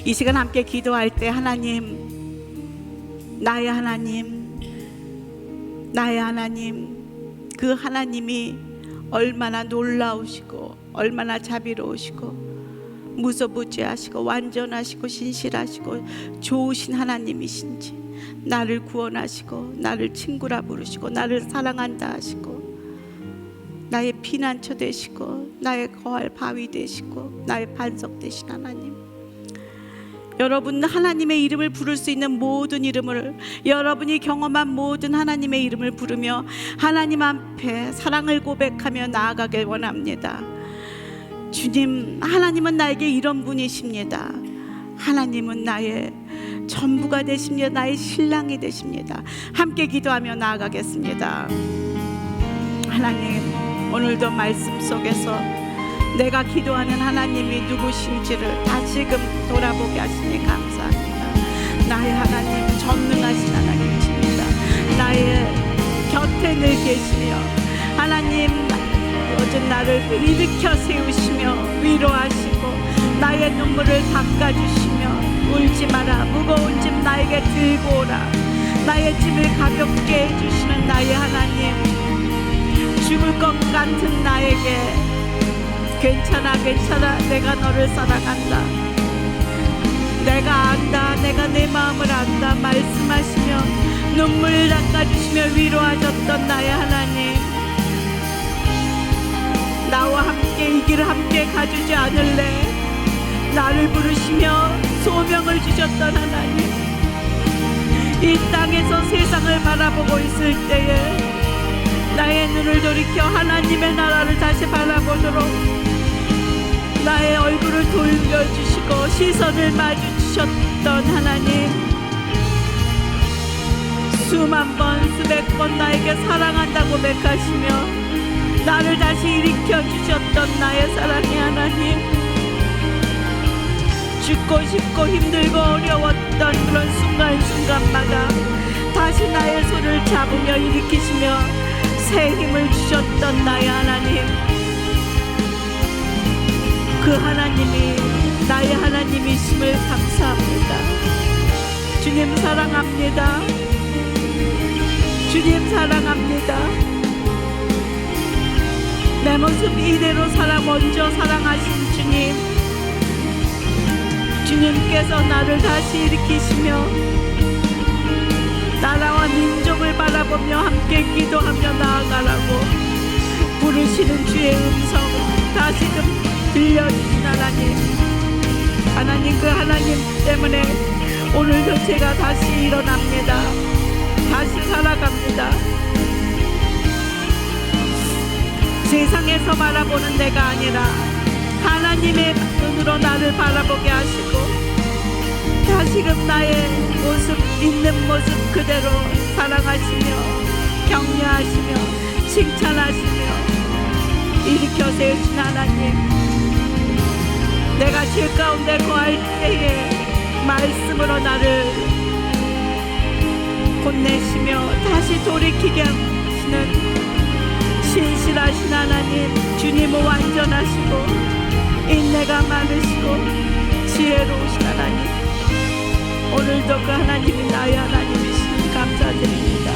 이 시간 함께 기도할 때 하나님, 나의 하나님, 나의 하나님, 그 하나님이 얼마나 놀라우시고 얼마나 자비로우시고 무소부지하시고 완전하시고 신실하시고 좋으신 하나님이신지, 나를 구원하시고 나를 친구라 부르시고 나를 사랑한다 하시고 나의 피난처 되시고 나의 거할 바위 되시고 나의 반석 되신 하나님, 여러분 하나님의 이름을 부를 수 있는 모든 이름을, 여러분이 경험한 모든 하나님의 이름을 부르며 하나님 앞에 사랑을 고백하며 나아가길 원합니다. 주님, 하나님은 나에게 이런 분이십니다. 하나님은 나의 전부가 되십니다. 나의 신랑이 되십니다. 함께 기도하며 나아가겠습니다. 하나님, 오늘도 말씀 속에서 내가 기도하는 하나님이 누구신지를 다시금 돌아보게 하시니 감사합니다. 나의 하나님, 전능하신 하나님이십니다. 나의 곁에 늘 계시며 하나님, 어제 나를 일으켜 세우시며 위로하시고 나의 눈물을 닦아주시며 울지 마라, 무거운 짐 나에게 들고 오라, 나의 짐을 가볍게 해주시는 나의 하나님, 죽을 것 같은 나에게 괜찮아 괜찮아, 내가 너를 사랑한다, 내가 안다, 내가 내 마음을 안다 말씀하시며 눈물을 닦아주시며 위로하셨던 나의 하나님, 나와 함께 이 길을 함께 가주지 않을래? 나를 부르시며 소명을 주셨던 하나님, 이 땅에서 세상을 바라보고 있을 때에 나의 눈을 돌이켜 하나님의 나라를 다시 바라보도록 나의 얼굴을 돌려주시고 시선을 마주치셨던 하나님, 수만 번 수백 번 나에게 사랑한다고 고백하시며 나를 다시 일으켜 주셨던 나의 사랑의 하나님, 죽고 싶고 힘들고 어려웠던 그런 순간순간마다 다시 나의 손을 잡으며 일으키시며 새 힘을 주셨던 나의 하나님, 그 하나님이 나의 하나님이심을 감사합니다. 주님 사랑합니다. 주님 사랑합니다. 내 모습 이대로 먼저 사랑하신 주님, 주님께서 나를 다시 일으키시며 나라와 민족을 바라보며 함께 기도하며 나아가라고 부르시는 주의 음성을 다시금 들려주신 하나님, 하나님, 그 하나님 때문에 오늘도 제가 다시 일어납니다. 다시 살아갑니다. 세상에서 바라보는 내가 아니라 하나님의 눈으로 나를 바라보게 하시고 다시금 나의 모습, 있는 모습 그대로 사랑하시며 격려하시며 칭찬하시며 일으켜 세우신 하나님, 내가 죄 가운데 거할 때에 말씀으로 나를 혼내시며 다시 돌이키게 하시는 신실하신 하나님, 주님은 완전하시고 인내가 많으시고 지혜로우신 하나님, 오늘도 그 하나님이 나의 하나님이시니 감사드립니다.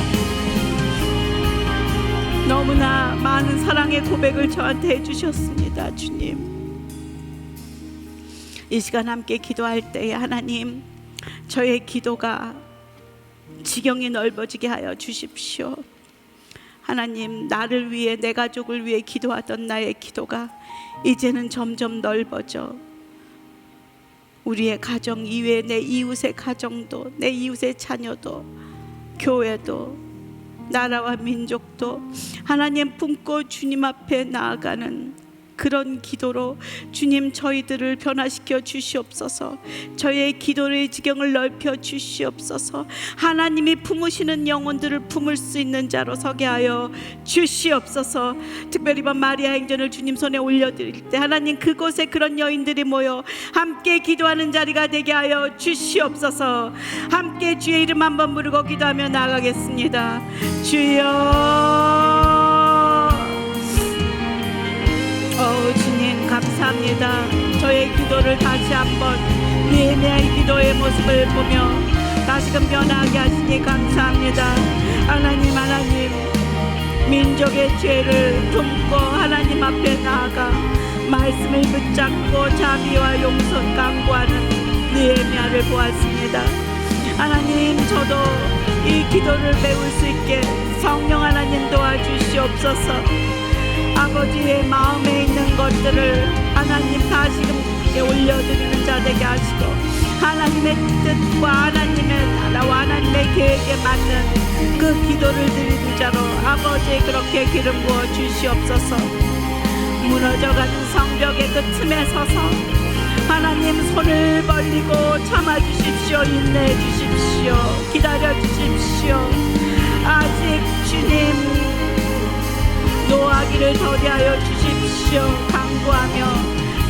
너무나 많은 사랑의 고백을 저한테 해주셨습니다. 주님, 이 시간 함께 기도할 때에 하나님, 저의 기도가 지경이 넓어지게 하여 주십시오. 하나님, 나를 위해, 내 가족을 위해 기도하던 나의 기도가 이제는 점점 넓어져 우리의 가정 이외에 내 이웃의 가정도, 내 이웃의 자녀도, 교회도, 나라와 민족도 하나님 품고 주님 앞에 나아가는 그런 기도로 주님, 저희들을 변화시켜 주시옵소서. 저의 기도의 지경을 넓혀 주시옵소서. 하나님이 품으시는 영혼들을 품을 수 있는 자로 서게 하여 주시옵소서. 특별히 이번 마리아 행전을 주님 손에 올려드릴 때 하나님, 그곳에 그런 여인들이 모여 함께 기도하는 자리가 되게 하여 주시옵소서. 함께 주의 이름 한번 부르고 기도하며 나아가겠습니다. 주여, 주님 감사합니다. 감사합니다. 저의 기도를 다시 한번 느헤미야의 기도의 모습을 보며 다시금 변화하게 하시니 감사합니다. 하나님 민족의 죄를 품고 하나님 앞에 나아가 말씀을 붙잡고 자비와 용서 강구하는 느헤미야를 보았습니다. 하나님, 저도 이 기도를 배울 수 있게 성령 하나님 도와주시옵소서. 아버지의 마음에 있는 것들을 하나님 다시금 올려드리는 자 되게 하시고 하나님의 뜻과 하나님의 나라와 하나님의 계획에 맞는 그 기도를 드리는 자로 아버지 그렇게 기름 부어 주시옵소서. 무너져가는 성벽의 그 틈에 서서 하나님 손을 벌리고 참아주십시오. 인내해주십시오. 기다려주십시오. 아직 주님 노하기를 더디하여 주십시오. 강구하며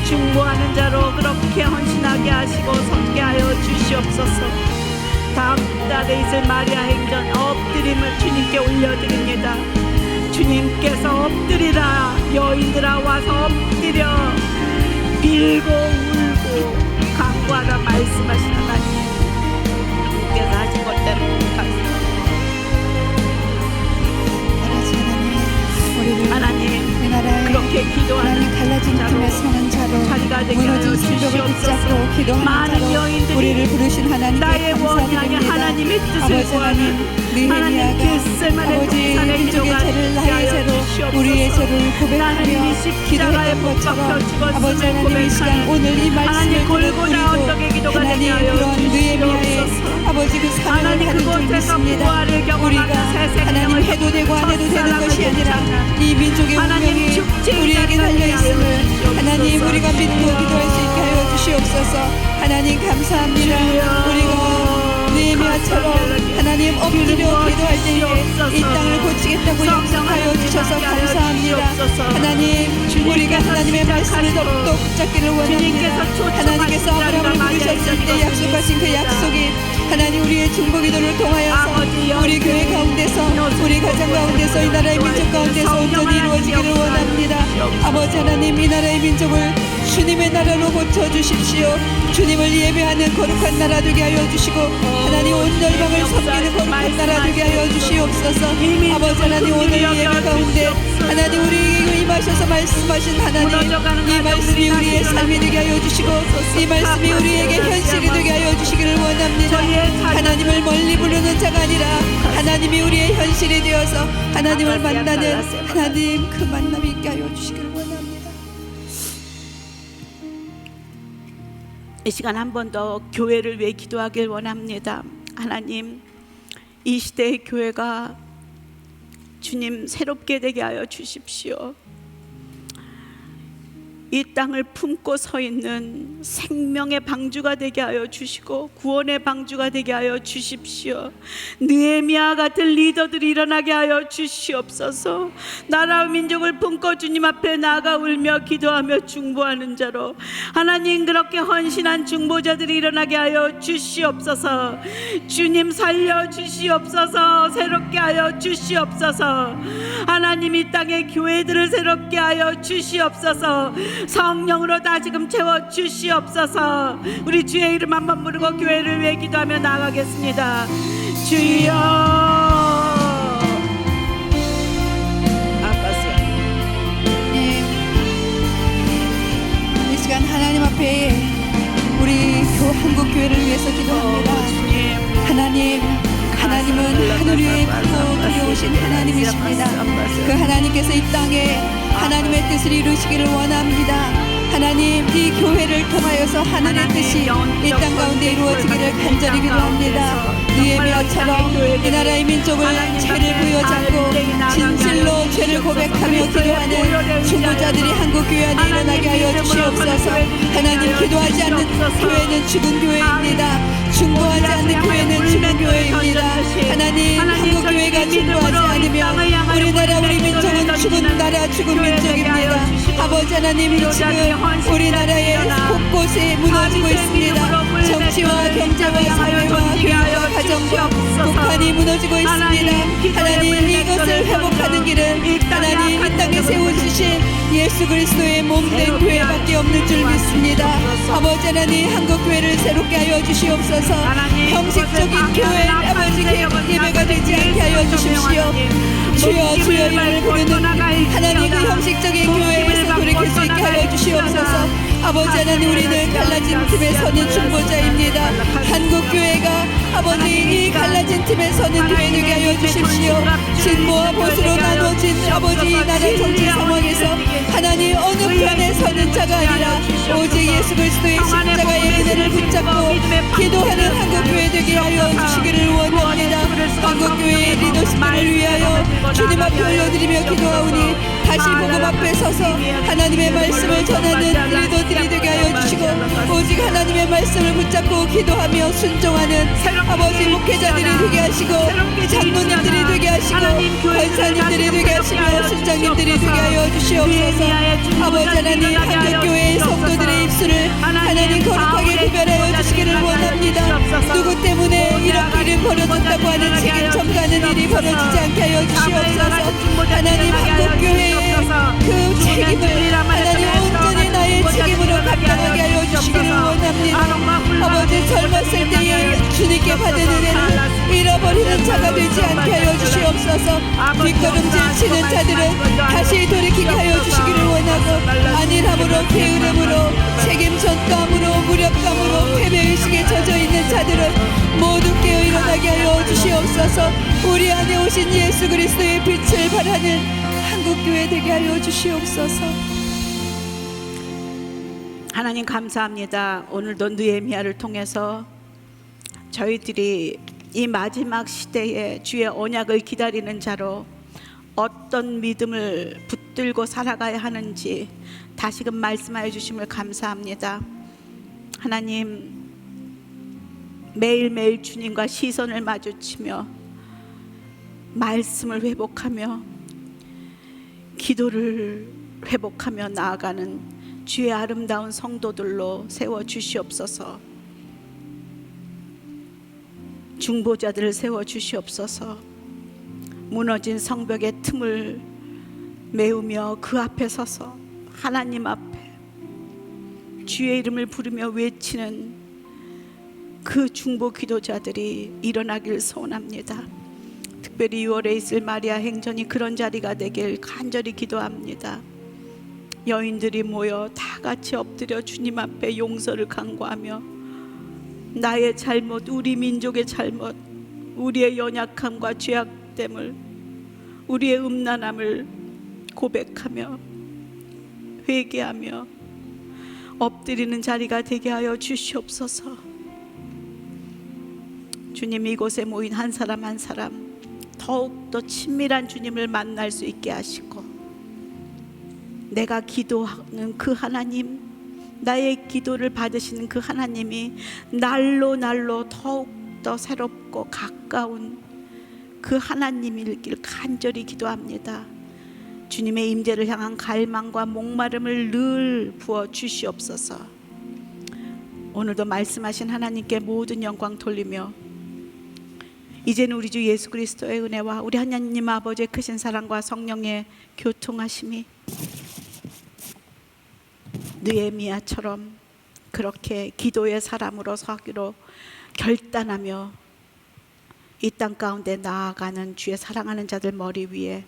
중보하는 자로 그렇게 헌신하게 하시고 서게 하여 주시옵소서. 다음 달에 있을 마리아 행전 엎드림을 주님께 올려드립니다. 주님께서 엎드리라 여인들아 와서 엎드려 빌고 울고 강구하라 말씀하신 하나님, 주님께서 하신 것대로 감사합니다. 하나님, 그렇게 기도하는 갈라진 틈에 서는 자로 자리가 되게 하여 무너진 성벽을 붙잡고 기도하는 많은 자로 여인들이 우리를 부르신 하나님께 나의 원이 아니 감사드립니다. 하나님의 뜻을 아버지 구하는 하나님, 하나님 느헤미야가 겟세마네 아버지 동산에 민족의 기도가 죄를 나의 죄로 우리의 죄를 고백하며 십자가에 기도했던 못 것처럼 박혀 죽었음을 아버지 하나님 이 시간 고백하는 오늘 이 말씀을 하나님 골고다 언덕의 기도가 되게 하나님 하여 그런 느헤미야의 주시옵소서. 아버지 그 사명을 하나님 하는 줄 그곳에서 믿습니다. 부활을 경험하는 우리가 새 하나님 생명을 해도 되고 안 해도 되는 첫사랑을 것이 아니라 되찾는 이 민족의 하나님 운명이 축제의 우리에게 날까지 달려 있음을 하여 주시옵소서. 하나님 우리가 믿고 기도할 수 있게 하여 주시옵소서. 하나님 감사합니다. 우리가 느헤미야처럼 하나님 엎드려 기도할 때에 이 땅을 고치겠다고 약속하여 주셔서 감사합니다. 하나님 우리가 하나님의 말씀을 더욱더 붙잡기를 원합니다. 하나님께서 아브라함을 부르셨을 때 약속하신 그 약속이 하나님 우리의 중보기도를 통하여서 우리 교회 가운데서 우리 가정 가운데서 이 나라의 민족 가운데서 온전히 이루어지기를 원합니다. 아버지 하나님 이 나라의 민족을 주님의 나라로 고쳐주십시오. 주님을 예배하는 거룩한 나라 되게 하여 주시고 하나님 온 열방을 섬기는 거룩한 나라 되게 하여 주시옵소서. 아버지 하나님 오늘 예배 가운데 하나님 우리에게 임하셔서 말씀하신 하나님 이 말씀이 우리의 삶이 되게 하여 주시고 이 말씀이 우리에게 현실이 되게 하여 주시기를 원합니다. 하나님을 멀리 부르는 자가 아니라 하나님이 우리의 현실이 되어서 하나님을 만나는 하나님 그 만남이 있게 하여 주시기를 원합니다. 이 시간 한 번 더 교회를 위해 기도하길 원합니다. 하나님, 이 시대의 교회가 주님 새롭게 되게 하여 주십시오. 이 땅을 품고 서 있는 생명의 방주가 되게 하여 주시고 구원의 방주가 되게 하여 주십시오. 느헤미야 같은 리더들이 일어나게 하여 주시옵소서. 나라와 민족을 품고 주님 앞에 나아가 울며 기도하며 중보하는 자로 하나님 그렇게 헌신한 중보자들이 일어나게 하여 주시옵소서. 주님 살려 주시옵소서. 새롭게 하여 주시옵소서. 하나님 이 땅의 교회들을 새롭게 하여 주시옵소서. 성령으로 다시금 채워 주시옵소서. 우리 주의 이름 한번 부르고 교회를 위해 기도하며 나아가겠습니다. 주여. 아빠세요. 이 시간 하나님 앞에 우리 한국 교회를 위해서 기도합니다. 하나님은 하늘 위에 크고 두려우신 하나님이십니다. 그 하나님께서 이 땅에 하나님의 뜻을 이루시기를 원합니다. 하나님 이 교회를 통하여서 하늘의 뜻이 이 땅 가운데 이루어지기를 간절히 기도합니다. 느헤미야처럼 이 나라의 민족을 죄를 부여잡고 진실로 죄를 고백하며 기도하는 중보자들이 한국 교회 안에 일어나게 하여 주시옵소서. 하나님 기도하지 않는 교회는 죽은 교회입니다. 중보하지 않는 교회는 죽은 교회입니다. 하나님 한국 교회가 중보하지 않으면 우리나라 우리 민족은 죽은 나라 죽은 민족입니다. 아버지 하나님 지금 우리나라의 곳곳에 무너지고 있습니다. 정치와 경제와 사회와 교회와 교회와 가정과 북한이 무너지고 있습니다. 하나님 이것을 회복하는 길은 하나님 이 땅에 세워주신 예수 그리스도의 몸된 교회밖에 없는 줄 믿습니다. 아버지 하나님 한국 교회를 새롭게 하여 주시옵소서. 형식적인 교회 아버지 예배가 되지 않게 하여 주십시오. 주여 주여 이름을 부르는 하나님 그 형식적인 교회에서 돌이킬 수 있게 하여 주시옵소서. 아버지 하나님 우리는 갈라진 팀에 서는 중보자입니다. 한국교회가 아버지 이 갈라진 팀에 서는 교회 되게 하여 주십시오. 진보와 보수로 나눠진 아버지 이 나라 정치 상황에서 하나님 어느 편에 서는 자가 아니라 오직 예수 그리스도의 십자가의 은혜를 붙잡고 기도하는 한국교회 되게 하여 주시기를 원합니다. 한국교회의 리더십을 위하여 주님 앞에 올려드리며 기도하오니 다시 복음 앞에 서서 하나님의 말씀을 전하는 리더들이 되게 하여 주시고 오직 하나님의 말씀을 붙잡고 기도하며 순종하는 아버지 목회자들이 되게 하시고 장로님들이 되게 하시고 권사님들이 되게 하시며 순장님들이 되게 하여 주시옵소서. 아버지 하나님 한국교회의 성도들의 입술을 하나님 거룩하게 구별하여 주시기를 원합니다. 누구 때문에 이런 일이 벌어졌다고 하는 책임 전가하는 일이 벌어지지 않게 하여 주시옵소서. 하나님 한국교회의 그 책임을 하나님 온전히 나의 책임으로 감당하게 하여 주시기를 원합니다. 아버지 젊었을 때에 주님께 받은 은혜를 잃어버리는 자가 되지 않게 하여 주시옵소서. 뒷걸음질 치는 자들은 다시 돌이키게 하여 주시기를 원하고 안일함으로 게으름으로 책임 전감으로 무력감으로 패배의식에 젖어있는 자들은 모두 깨어 일어나게 하여 주시옵소서. 우리 안에 오신 예수 그리스도의 빛을 발하는 한국교회 되게 하여 주시옵소서. 하나님 감사합니다. 오늘도 느헤미야를 통해서 저희들이 이 마지막 시대에 주의 언약을 기다리는 자로 어떤 믿음을 붙들고 살아가야 하는지 다시금 말씀하여 주심을 감사합니다. 하나님 매일매일 주님과 시선을 마주치며 말씀을 회복하며 기도를 회복하며 나아가는 주의 아름다운 성도들로 세워주시옵소서. 중보자들을 세워주시옵소서. 무너진 성벽의 틈을 메우며 그 앞에 서서 하나님 앞에 주의 이름을 부르며 외치는 그 중보 기도자들이 일어나길 소원합니다. 특별히 6월에 있을 마리아 행전이 그런 자리가 되길 간절히 기도합니다. 여인들이 모여 다 같이 엎드려 주님 앞에 용서를 간구하며 나의 잘못, 우리 민족의 잘못, 우리의 연약함과 죄악됨을, 우리의 음란함을 고백하며 회개하며 엎드리는 자리가 되게 하여 주시옵소서. 주님 이곳에 모인 한 사람 한 사람 더욱더 친밀한 주님을 만날 수 있게 하시고 내가 기도하는 그 하나님, 나의 기도를 받으시는 그 하나님이 날로 날로 더욱더 새롭고 가까운 그 하나님이길 간절히 기도합니다. 주님의 임재를 향한 갈망과 목마름을 늘 부어 주시옵소서. 오늘도 말씀하신 하나님께 모든 영광 돌리며 이제는 우리 주 예수 그리스도의 은혜와 우리 하나님 아버지의 크신 사랑과 성령의 교통하심이 느헤미야처럼 그렇게 기도의 사람으로 서기로 결단하며 이 땅 가운데 나아가는 주의 사랑하는 자들 머리 위에,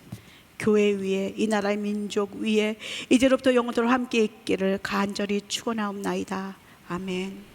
교회 위에, 이 나라의 민족 위에 이제로부터 영원토록 함께 있기를 간절히 축원하옵나이다. 아멘.